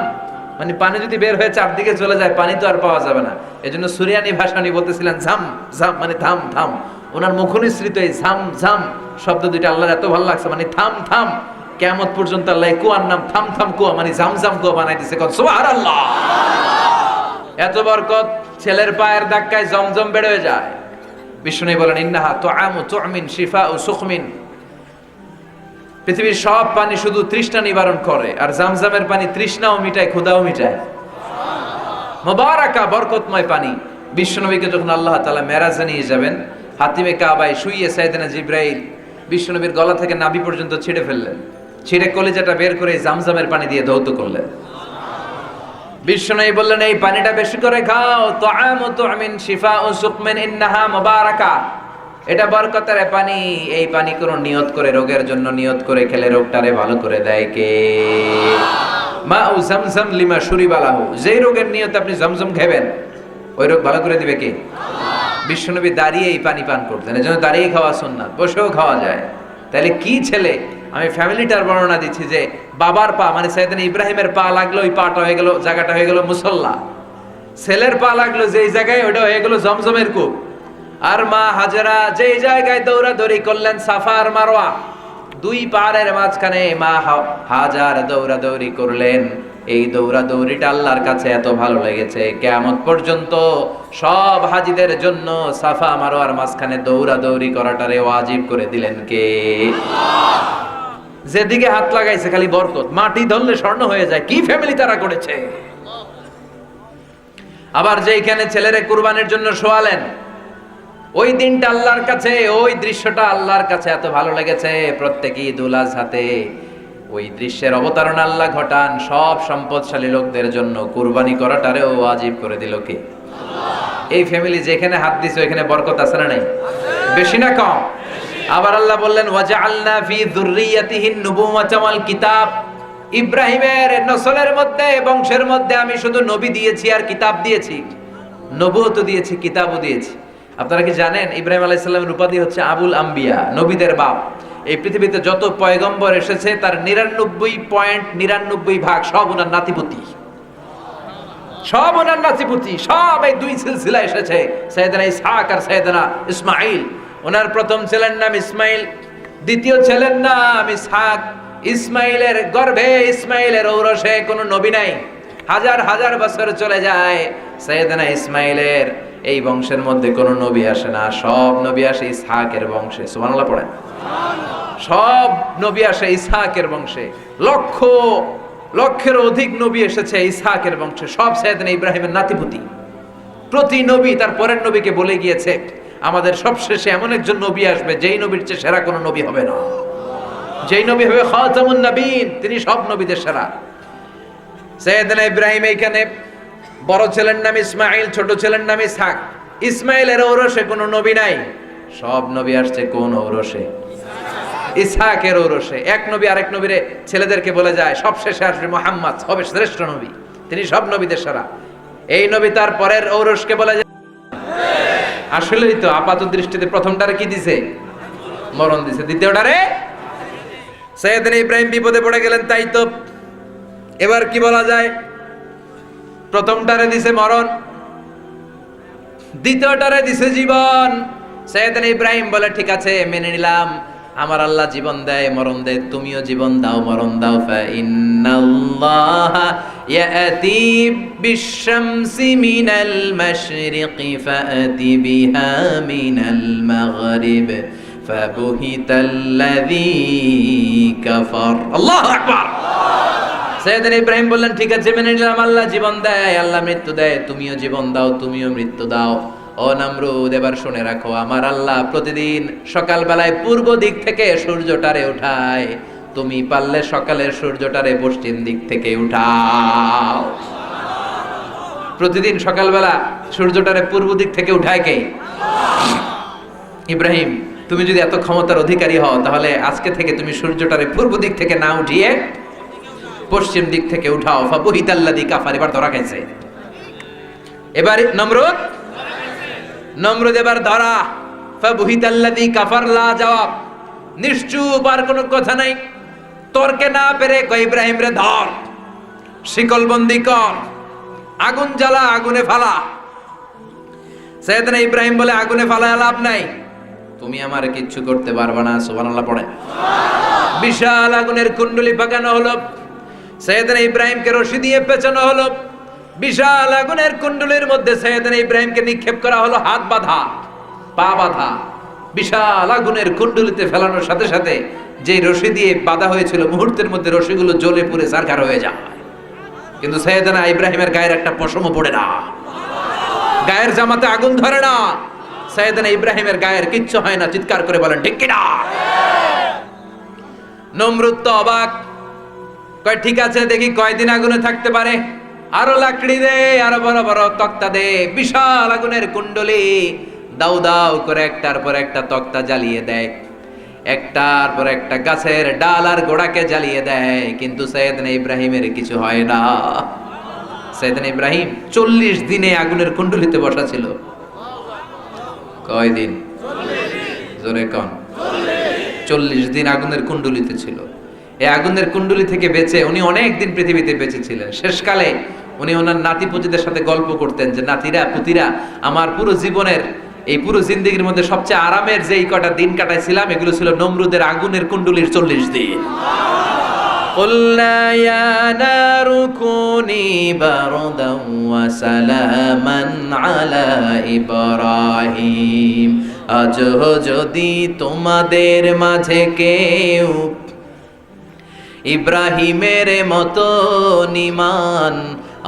মানে পানি যদি বের হয়ে চারদিকে চলে যায়, পানি তো আর পাওয়া যাবে না। এজন্য সুরিয়ানি ভাষা উনি বলতেছিলেন ঝাম ঝাম, মানে থাম থাম। ওনার মুখনিসৃত এই ঝাম ঝাম শব্দ দুইটা আল্লাহর এত ভালো লাগছে, মানে থাম থাম। কিয়ামত পর্যন্ত আল্লাহ কুয়ার নাম থাম থাম কুয়া, মানে জামজাম কুয়া বানাই দিয়েছে। সুবহানাল্লাহ। এত বরকত, ছেলের পায়ের ধাক্কায় জমজম বের হয়ে যায়। বিষ্ণু বলেন, ইন্নাহা তুআমু তুমিন শিফাউ সুখমিন। পৃথিবীর সব পানি শুধু তৃষ্ণা নিবারণ করে, আর জামজামের পানি তৃষ্ণাও মিটায়, ক্ষুধাও মিটায়। মুবারাকা, বরকতময় পানি। বিশ্বনবীকে যখন আল্লাহ তাআলা মেরাজে নিয়ে যাবেন, হাতিমে কাবায় শুইয়ে সাইয়েদনা জিব্রাইল বিশ্বনবীর গলা থেকে নাভি পর্যন্ত ছিঁড়ে ফেললেন, ছিঁড়ে কলিজাটা বের করে জামজামের পানি দিয়ে ধৌত করলেন। বিশ্বনবী বললেন, এই পানিটা বেশি করে খাও, তুআমু তুমিন শিফাউ সুকমিন ইন্নাহা মুবারাকা, এটা বরকতের পানি, এই পানি কোন নিয়ত করে রোগের জন্য নিয়ত করে খেলে রোগটারে ভালো করে দেয় কে? মাউ জামজাম লিমা শুরিবালাহু, যেই রোগের নিয়ত আপনি জমজম খাবেন ওই রোগ ভালো করে দিবে কে? বিশ্বনবী দাঁড়িয়ে এই পানি পান করতেন, এজন্য দাঁড়িয়ে খাওয়া সুন্নাত, বসেও খাওয়া যায়। তাহলে কি ছেলে, আমি ফ্যামিলিটার বর্ণনা দিচ্ছি যে বাবার পা মানে সাইয়েদনা ইব্রাহিমের পা লাগলো, ওই পাটা হয়ে গেল, জায়গাটা হয়ে গেল মুসল্লা। ছেলের পা লাগলো যেই জায়গায়, ওটা হয়ে গেল জমজমের কূপ। আর মা হাজেরা যেই জায়গায় দৌড়াদৌড়ি করলেন সাফা আর মারওয়া, দুই পাহাড়ের মাঝখানে মা হাজার দৌড়াদৌড়ি করলেন। এই দৌড়াদৌড়িটা আল্লাহর কাছে এত ভালো লেগেছে, কিয়ামত পর্যন্ত সব হাজিদের জন্য সাফা মারওয়ার মাঝখানে দৌড়াদৌড়ি করাটারে ওয়াজিব করে দিলেন কে? যেদিকে হাত লাগাইছে খালি বরকত, মাটি ধরলে স্বর্ণ হয়ে যায়। কি ফ্যামিলি তারা করেছে! আবার যেইখানে ছেলেরে কুরবানির জন্য শোয়ালেন, ওই দিনটা আল্লাহর কাছে, ওই দৃশ্যটা আল্লাহর কাছে এত ভালো লেগেছে, প্রত্যেকই ঈদ উল আজহাতে ওই দৃশ্যের অবতারণা আল্লাহ ঘটান সব সম্পদশালী লোকদের জন্য। কুরবানি করাটারেও ওয়াজিব করে দিল কে? এই ফ্যামিলি যেখানে হাত দিছে ওইখানে বরকত আছে না নাই? বেশি না কম? আবার আল্লাহ বললেন, ওয়াজআলনা ফি যুররিয়াতিহিন নুবুওয়াতা ওয়াল কিতাব, ইব্রাহিমের নসলের মধ্যে, বংশের মধ্যে আমি শুধু নবী দিয়েছি আর কিতাব দিয়েছি, নবুয়ত দিয়েছি, কিতাবও দিয়েছি। আপনারা কি জানেন ইব্রাহিম আলাইহিস সালামের উপাধি হচ্ছে আবুল আম্বিয়া, নবীদের বাপ। এই পৃথিবীতে যত পয়গম্বর এসেছে তার 99.99 সব ওনার নাতিপুতি, সব ওনার নাতিপুতি, সব এই দুই সিলসিলা এসেছে, সাইয়েদনা ইসহাক আর সাইয়েদনা ইসমাঈল। ওনার প্রথম ছেলের নাম ইসমাঈল, দ্বিতীয় ছেলের নাম ইসহাক। ইসমাঈলের গর্ভে, ইসমাঈলের ঔরসে কোনো নবী নাই। হাজার হাজার বছর চলে যায়, সাইয়েদনা ইসমাঈলের এই বংশের মধ্যে কোনো নবী আসে না, সব নবী আসে ইসহাকের বংশে। সুবহানাল্লাহ পড়েন। সব নবী আসে ইসহাকের বংশে, লক্ষ লক্ষের অধিক নবী এসেছে ইসহাকের বংশে, সব সাইয়েদনা ইব্রাহিমের নাতিপুতি। প্রতি নবী তার পরের নবীকে বলে গিয়েছে, আমাদের সবশেষে এমন একজন নবী আসবে যেই নবীর চেয়ে সেরা কোনো নবী হবে না, যেই নবী হবে খাতামুন নবীন, তিনি সব নবীদের সেরা। সাইয়েদনা ইব্রাহিম এইখানে বড় ছেলের নাম ইসমাঈল, ছোট ছেলের নাম ইসহাক। ইসমাঈলের ঔরসে কোনো নবী নাই, সব নবী আসছে কোন ঔরসে? ইসহাকের ঔরসে। এক নবী আরেক নবীরে ছেলেদেরকে বলে যায় সবশেষে আসবে মুহাম্মদ, হবে শ্রেষ্ঠ নবী, তিনি সব নবীদের সেরা। এই নবী তার পরের ঔরসকে বলে যায়। আসলেই তো আপাত দৃষ্টিতে প্রথমটারে কি দিছে? মরণ দিছে। দ্বিতীয়টারে সাইয়েদনা ইব্রাহিম বিপদে পড়ে গেলেন, তাই তো এবার কি বলা যায়? প্রথমটারে দিছে মরণ, দ্বিতীয়টারে দিছে জীবন। সাইয়েদনা ইব্রাহিম বলে, ঠিক আছে মেনে নিলাম, আমার আল্লাহ জীবন দেয় মরণ দেয়, তুমিও জীবন দাও মরণ দাও। ফা ইন্নাল্লাহা ইয়াতি বিশ-শামসি মিনাল মাশরিকি ফাআতি বিহা মিনাল মাগরিব ফাবুহিতাল্লাযী কাফার। আল্লাহু আকবার। সাইয়েদনা ইব্রাহিম বললেন, ঠিক আছে মেনে নিলাম, আল্লাহ জীবন দেয়, আল্লাহ মৃত্যু দেয়, তুমিও জীবন দাও, তুমিও মৃত্যু দাও। ও নমরুদ, এবার শুনে রাখো, আমার আল্লাহ প্রতিদিন সকালবেলায় পূর্ব দিক থেকে সূর্যটারে উঠায়, তুমি পারলে সকালের সূর্যটারে পশ্চিম দিক থেকে উঠাও। প্রতিদিন সকালবেলা সূর্যটারে পূর্ব দিক থেকে উঠায় কে? ইব্রাহিম, তুমি যদি এত ক্ষমতার অধিকারী হও, তাহলে আজকে থেকে তুমি সূর্যটারে পূর্ব দিক থেকে না উঠিয়ে পশ্চিম দিক থেকে উঠাও। ফাবুহিতাল্লাযী কাফার, এবার ধরা খাইছে। এবার নমরুদ এবার ধরা। ফাবুহিতাল্লাযী কাফার, লা জবাব, নিশ্চুপ, আর কোনো কথা নাই। তর্কে না পেরে কয়, ইব্রাহিম রে ধর, শিকলবন্দি কর, আগুন জ্বালা, আগুনে ফালা। সাইয়েদনা ইব্রাহিম বলে, আগুনে ফালায় লাভ নাই, তুমি আমার কিচ্ছু করতে পারবে না। সুবহানাল্লাহ পড়ে। বিশাল আগুনের কুণ্ডলি পাকানো হলো, সাইয়েদনা ইব্রাহিমকে রশি দিয়ে পেঁচানো হলো। বিশাল আগুনের কুণ্ডলীর মধ্যে সাইয়েদনা ইব্রাহিমকে নিক্ষেপ করা হলো, হাত বাঁধা, পা বাঁধা। বিশাল আগুনের কুণ্ডলীতে ফেলানোর সাথে সাথে যে রশি দিয়ে বাঁধা হয়েছিল, মুহূর্তের মধ্যে রশিগুলো জ্বলে পুড়ে ছারখার হয়ে যায়। কিন্তু সাইয়েদনা ইব্রাহিমের গায়ের একটা পশমও পড়ে না, গায়ের জামাতে আগুন ধরে না। সাইয়েদনা ইব্রাহিমের গায়ের কিচ্ছু হয় না, চিৎকার করে বলেন ঠিক কিনা? নমরুদ তো অবাক, কয় ঠিক আছে দেখি কয়দিন আগুনে থাকতে পারে, আরো লাকড়ি দে, আরো বড় বড় তক্তা দে। বিশাল আগুনের কুণ্ডলী, দাউ দাউ করে একটার পর একটা তক্তা জ্বালিয়ে দেয়, একটার পর একটা গাছের ডাল আর গোড়াকে জ্বালিয়ে দেয়, কিন্তু সাইয়েদনা ইব্রাহিমের কিছু হয় না। সাইয়েদনা ইব্রাহিম 40 দিনে আগুনের কুণ্ডলিতে বসা ছিল। কয়দিন? জোরে কন। 40 দিন আগুনের কুণ্ডলিতে ছিল। এই আগুনের কুণ্ডলি থেকে বেঁচে উনি অনেক দিন পৃথিবীতে বেঁচে ছিলেন। শেষকালে উনি ওনার নাতি পুতিদের সাথে গল্প করতেন যে নাতিরা পুতিরা, আমার পুরো জীবনের এই পুরো জিন্দেগির মধ্যে সবচেয়ে আরামের যেই কটা দিন কাটাইছিলাম এগুলো ছিল নমরুদের আগুনের কুণ্ডলির 40 দিন। قُلْنَا يَا نَارُ كُونِي بَرْدًا وَسَلَامًا عَلَى إِبْرَاهِيمَ। আজ যদি তোমাদের মাঝে কেউ ইব্রাহিমের মতো ঈমান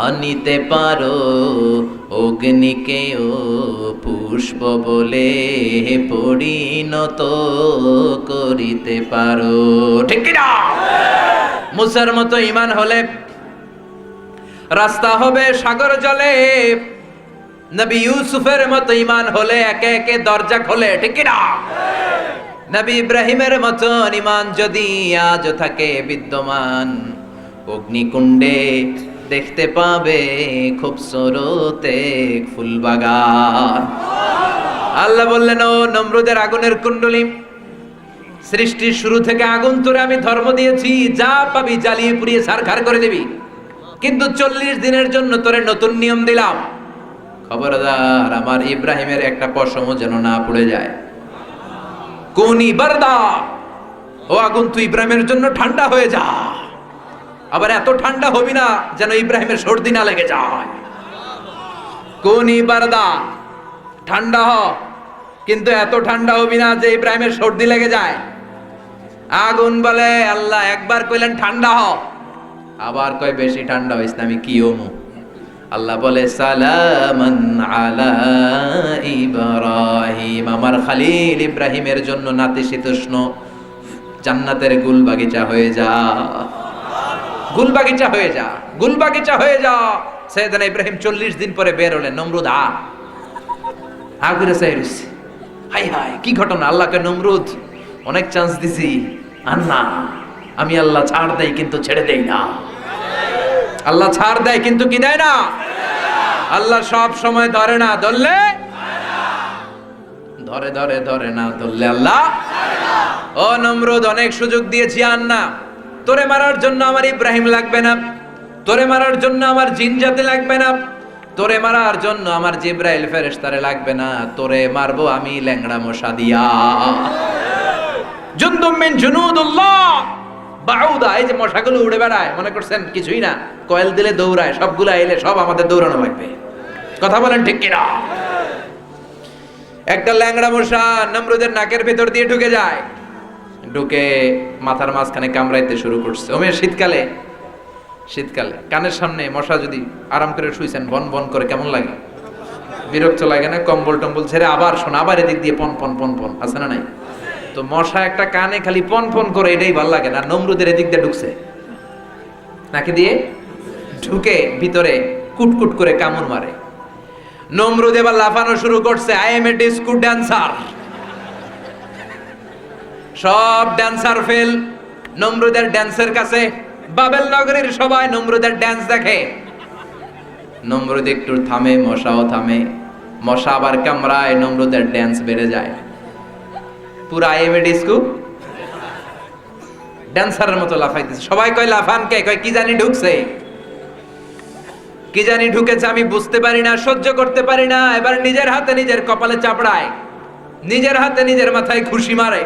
আনিতে পারো, অগ্নিকেও পুষ্প বলে পরিণত করিতে পারো, ঠিক কি না? মুসার মতো ঈমান হলে রাস্তা হবে সাগর জলে, নবী ইউসুফের মতো ঈমান হলে একে একে দরজা খোলে, ঠিক কি না? নবী ইব্রাহিমের মতো ঈমান যদি আজ থাকে বিদ্যমান, অগ্নিকুণ্ডে দেখতে পাবে খুবসুরত এক ফুলবাগান। আল্লাহ বললেন, ও নমরুদের আগুনের কুণ্ডলী, সৃষ্টির শুরু থেকে আগুন তোরে আমি ধর্ম দিয়েছি, যা পাবি জ্বালিয়ে পুড়িয়ে ছারখার করে দিবি, কিন্তু 40 দিনের জন্য তোরে নতুন নিয়ম দিলাম, খবরদার আমার ইব্রাহিমের একটা পশমও যেন না পুড়ে যায়। কুনি বারদা, ও আগুন তুই ইব্রাহিমের জন্য ঠান্ডা হয়ে যা, আবার এত ঠান্ডা হবি না যেন ইব্রাহিমের সর্দি না লেগে যায়। কুনি বারদা, ঠান্ডা হ, কিন্তু এত ঠান্ডা হবি না যে ইব্রাহিমের সর্দি লেগে যায়। আগুন বলে, আল্লাহ একবার কইলেন ঠান্ডা হ, আবার কয় বেশি ঠান্ডা হইস না, আমি কি হমু? আল্লাহ বলে, সালামান আলা ইব্রাহিম, আমার খালিল ইব্রাহিমের জন্য নাতিশীতোষ্ণ জান্নাতের গুল বাগিচা হয়ে যা, গুল বাগিচা হয়ে যা, গুল বাগিচা হয়ে যা। সাইয়েদনা ইব্রাহিম 40 দিন পরে বের হলেন। নমরুদ আগুনে চাই রইছে, হাই হাই কি ঘটনা! আল্লাহকে, নমরুদ অনেক চান্স দিছি, আর না, আমি আল্লাহ ছাড় দেই কিন্তু ছেড়ে দেই না। আল্লাহ ছাড় দেয় কিন্তু কি দেয় না? আল্লাহ সব সময় ধরে না, ধরলে ধরে ধরে ধরে না, ধরলে আল্লাহ। ও নমরুদ, অনেক সুযোগ দিয়েছি, আর না, তোরে মারার জন্য আমার ইব্রাহিম লাগবে না, তোরে মারার জন্য আমার জিন জাতি লাগবে না, তোরে মারার জন্য আমার জিব্রাইল ফেরেশতারে লাগবে না, তোরে মারবো আমি ল্যাংড়া মশা দিয়া। জুনদুম মিন জুনুদুল্লাহ বাউদা, এই যে মশাগুলো উড়ে বেড়ায়, মনে করছেন কিছুই না, কয়েল দিলে দৌড়ায়, সবগুলা এলে সব আমাদের দৌড়ানো লাগবে। কথা বলেন ঠিক কিনা? একটা ল্যাংড়া মশা নমরুদের নাকের ভেতর দিয়ে ঢুকে যায়, ঢুকে মাথার মাঝখানে কামড়াইতে শুরু করছে। ওমে শীতকালে কানের সামনে মশা যদি আরাম করে শুইছেন, বন বন করে কেমন লাগে? বিরক্ত লাগে না? কম্বল টম্বল ছেড়ে আবার শোনা, আবার এদিক দিয়ে পন পন পন পন, আছে না নাই? তো মশা একটা কানে খালি পন পন করে, এটাই ভাল লাগে না। নমরুদের এদিক দিয়ে ঢুকছে, নাকি দিয়ে ঢুকে ভিতরে কুটকুট করে কামড় মারে। নমরুদ এবার লাফানো শুরু করছে, I M A disco dancer. সব ড্যান্সার ফেল নমরুদের ড্যান্সের কাছে। বাবেল নগরীর সবাই নমরুদের ড্যান্স দেখে। নমরুদ একটু থামে, মশাও থামে, মশা আবার কামড়ায়, নমরুদের ড্যান্স বেড়ে যায়। পুরো আইএমএ ডিস্কো ড্যান্সারের মতো লাফাইতেছে। সবাই কয় লাফান কে? কয় কি জানি ঢুকছে, কি জানি ঢুকেছে, আমি বুঝতে পারি না, সহ্য করতে পারি না। এবার নিজের হাতে নিজের কপালে চাপড়ায়, নিজের হাতে নিজের মাথায় খুশি মারে,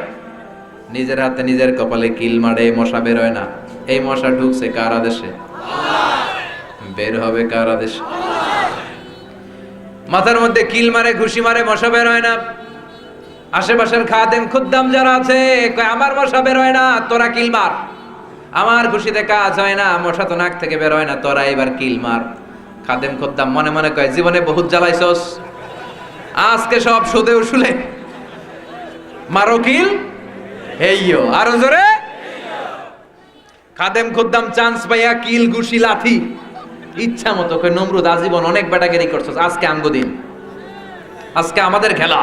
নিজের হাতে নিজের কপালে কিল মারে। মশা বের হয় না। এই মশা ঢুকছে কার আদেশে? বের হবে কার আদেশে? মাথার মধ্যে কিল মারে, খুশি মারে, মশা বের হয় না। আশেপাশের খাদেম খুদ্দাম যারা আছে কয় আমার মশা বের হয় না, তোরা কিল মার। আমার খুশিতে কাজ হয় না, মশা তো নাক থেকে বের হয় না, তোরা এবার কিল মার। খাদেম খুদ্দাম মনে মনে কয় জীবনে বহুত জ্বালাইছস, আজকে সব সুদে উসুলে মারো কিল হেইয়ো, আরো জোরে। খাদেম খুদ্দাম চান্স পাইয়া কিল ঘুষি লাথি ইচ্ছা মতো। কই নমরুদ আজীবন অনেক বেটাগিরি করছস, আজকে আমগো দিন, আজকে আমাদের খেলা।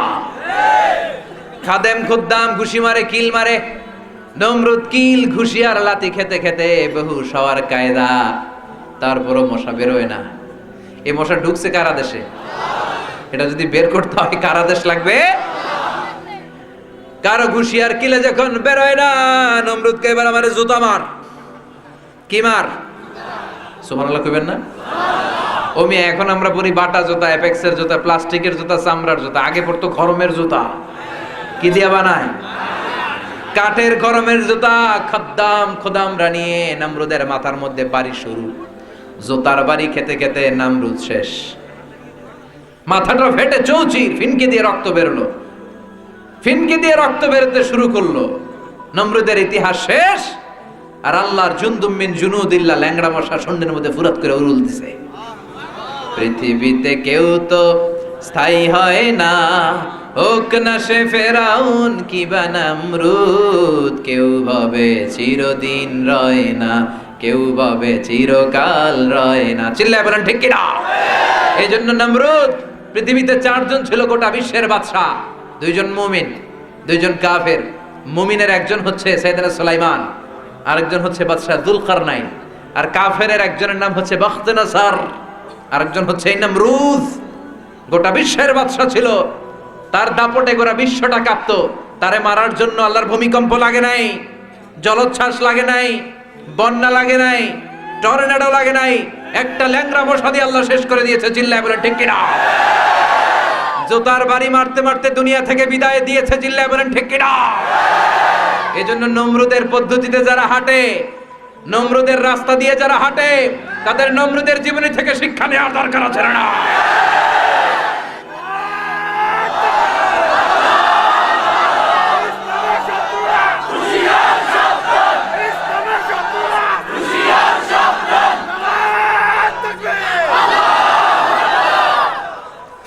খাদেম খুদ্দাম ঘুষি মারে, কিল মারে। নমরুদ কিল ঘুষি আর লাথি খেতে খেতে বহু সওয়ার কায়দা, তারপরও মশা বেরোয় না। এই মশা ঢুকছে কারা দেশে? এটা যদি বের করতে হয় কারা দেশ লাগবে? কারো ঘুষি আর কিলে যখন বেরোয় না, নমরুদকে এবার আমারে জুতা মার। কি মার? সুবহানাল্লাহ কইবেন না? ওমি এখন আমরা পরি বাটা জুতা, অ্যাপেক্সের জুতা, প্লাস্টিকের জুতা, চামড়ার জুতা। আগে পড়তো খরমের জুতা। কি দিয়া বানায়? কাঠের খরমের জুতা। খোদামরা নিয়ে নমরুদের মাথার মধ্যে বাড়ি শুরু। জুতার বাড়ি খেতে খেতে নমরুদ শেষ। মাথাটা ফেটে চৌচির, ফিনকে দিয়ে রক্ত বেরোলো। ফিনকে দিয়ে রক্ত বেরোতে শুরু করলো। নমরুদের ইতিহাস শেষ। আর আল্লাহর জুনদুম মিন জুনুদিল্লাহ, ল্যাংড়া মশা সন্ধ্যের মধ্যে ফুরাত করে উড়ুল দিছে। পৃথিবীতে কেউ তো স্থায়ী হয় না, হোক না সে ফেরাউন কিবা নমরুদ। কেউ ভাবে চিরদিন রয় না, কেউ ভাবে চিরকাল রয় না। চিল্লায় বলেন ঠিক কিনা? এই জন্য নমরুদ, পৃথিবীতে 4 জন ছিল গোটা বিশ্বের বাদশা। 2 জন মুমিন, 2 জন কাফের। মুমিনের একজন হচ্ছে সাইয়েদনা সুলাইমান, আরেকজন হচ্ছে বাদশা যুলকারনাইন। আর কাফেরের একজনের নাম হচ্ছে বখতনাসার, আরেকজন হচ্ছে নমরুদ। গোটা বিশ্বের বাদশা ছিল, তার দাপটে গোটা বিশ্বটা কাঁপতো। তারে মারার জন্য আল্লাহর ভূমিকম্প লাগে নাই, জলোচ্ছ্বাস লাগে নাই, বন্যা লাগে নাই, টর্নেডো লাগে নাই। একটা ল্যাংড়া মশা দিয়ে আল্লাহ শেষ করে দিয়েছে। চিল্লায় বলেন ঠিক কিনা? জোতার বাড়ি মারতে মারতে দুনিয়া থেকে বিদায় দিয়েছে। চিল্লায় বলেন ঠিক কিনা? এজন্য নমরুদের পদ্ধতিতে যারা হাঁটে, নমরুদের রাস্তা দিয়ে যারা হাঁটে, তাদের নমরুদের জীবনী থেকে শিক্ষা নেওয়ার দরকার আছে না?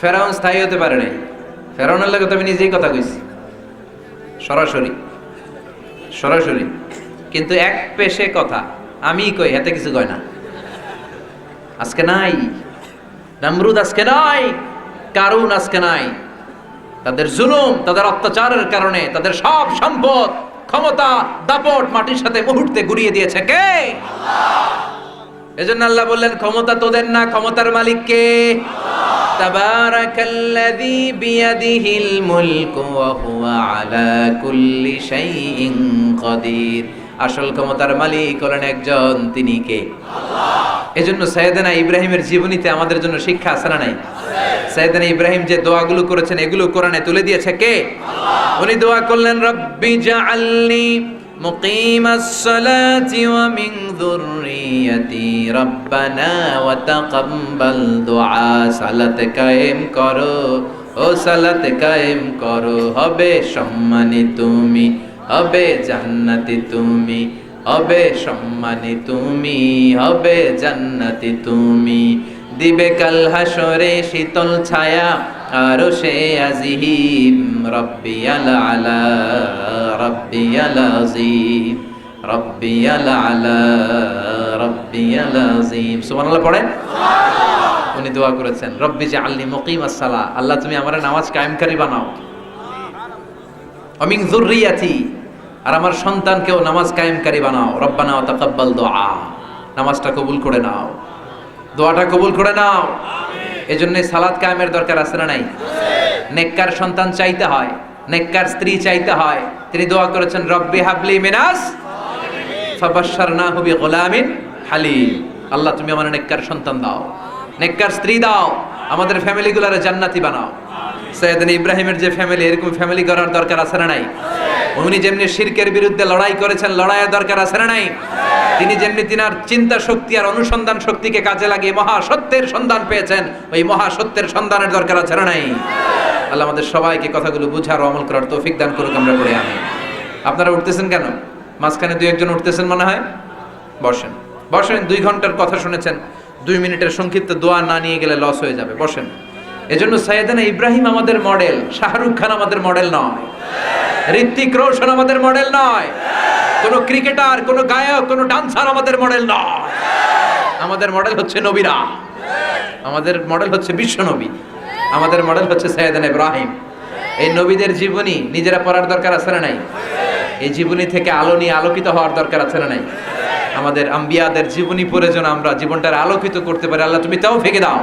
ফেরাউন স্থায়ী হতে পারে নাই। ফেরাউনের লাগে তো আমি নিজেই কথা কইছি, সরাসরি। কিন্তু এক পেশে কথা আমি কই, এতে কিছু কয় না। আজকে নাই নমরুদ, আজকে নাই কারুন, আজকে নাই। তাদের জুলুম, তাদের অত্যাচারের কারণে তাদের সব সম্পদ, ক্ষমতা, দাপট মাটির সাথে মুহূর্তে গুড়িয়ে দিয়েছে কে? এজন্য আল্লাহ বললেন, ক্ষমতা তোদের না, ক্ষমতার মালিক কে? তাবারাকাল্লাযী বিয়াদিহিল মুলকু ওয়া হুয়া আলা কুল্লি শাইইন কাদির। আসল ক্ষমতার মালিক হলেন একজন, তিনি কে? আল্লাহ। এজন্য সাইয়েদনা ইব্রাহিমের জীবনীতে আমাদের জন্য শিক্ষা আছে না নাই? সাইয়েদনা ইব্রাহিম যে দোয়াগুলো করেছেন, এগুলো কোরআনে তুলে দিয়েছে কে? আল্লাহ। উনি দোয়া করলেন, রব্বি জাআলনি মুকিমাস সালাতি ওয়া মিন যুররিয়াতি রব্বানা ওয়া তাকাব্বাল দুআ। সালাত কায়েম করো, ও সালাত কায়েম করো, হবে সম্মানী তুমি, হবে জান্নাতি তুমি, হবে সম্মানী তুমি, হবে জান্নাতি তুমি। দিবে কাল হাসরে শীতল ছায়া আরশে আজিম। রব্বিয়াল আলা, রব্বিয়াল আযীম, রব্বিয়াল আলা, রব্বিয়াল আযীম। সুবহানাল্লাহ পড়েন। সুবহানাল্লাহ। উনি দোয়া করেছেন, রব্বি জাআলনি মুকিমাস সালাহ, আল্লাহ তুমি আমার নামাজ কায়েমকারী বানাও। ওয়া মিন যুররিয়াতি, আর আমার সন্তানকেও নামাজ কায়েমকারী বানাও। রব্বানা ওয়া তাকাব্বাল দুআ, নামাজটা কবুল করে নাও, দোয়াটা কবুল করে নাও। এজন্য সালাত কায়েমের দরকার আছে না নাই? নেককার সন্তান চাইতে হয়, নেককার স্ত্রী চাইতে হয়। তিনি দোয়া করেছেন, রব্বি হাবলি মিনাস ফাবাশশারনাহু বিগুলামিন হালিম। আল্লাহ তুমি আমার নেককার সন্তান দাও, নেককার স্ত্রী দাও, আমাদের ফ্যামিলিগুলোরে জান্নাতি বানাও। সাইয়েদনা ইব্রাহিমের যে ফ্যামিলি, এরকম ফ্যামিলি করার দরকার আছে না নাই? উনি যেমনি শিরকের বিরুদ্ধে লড়াই করেছেন, লড়াইয়ের দরকার আছে না নাই? তিনি যেমনি তিনার চিন্তা শক্তি আর অনুসন্ধান শক্তিকে কাজে লাগিয়ে মহাসত্যের সন্ধান পেয়েছেন, ওই মহাসত্যের সন্ধানের দরকার আছে না নাই? আল্লাহ আমাদের সবাইকে কথাগুলো বুঝার ও আমল করার তৌফিক দান করুক। আমরা পড়ে আমি। আপনারা উঠতেছেন কেন? মাঝখানে 2-1 উঠতেছেন মনে হয়। বসেন, বসেন। 2 ঘন্টার কথা শুনেছেন, 2 মিনিটের সংক্ষিপ্ত দোয়া না নিয়ে গেলে লস হয়ে যাবে। বসেন। এজন্য সাইয়েদনা ইব্রাহিম আমাদের মডেল, শাহরুখ খান আমাদের মডেল নয়, ঋত্বিক রোশন আমাদের মডেল নয়, কোনো ক্রিকেটার, কোনো গায়ক, কোনো ডান্সার আমাদের মডেল নয়। আমাদের মডেল হচ্ছে নবীরা, আমাদের মডেল হচ্ছে বিশ্ব নবী, আমাদের মডেল হচ্ছে সাইয়েদনা ইব্রাহিম। এই নবীদের জীবনী নিজেরা পড়ার দরকার আছে না নাই? এই জীবনী থেকে আলো নিয়ে আলোকিত হওয়ার দরকার আছে না নাই? আমাদের আম্বিয়াদের জীবনী পড়ে যেন আমরা জীবনটার আলোকিত করতে পারি। আল্লাহ তুমি তাও ফেঁকে দাও।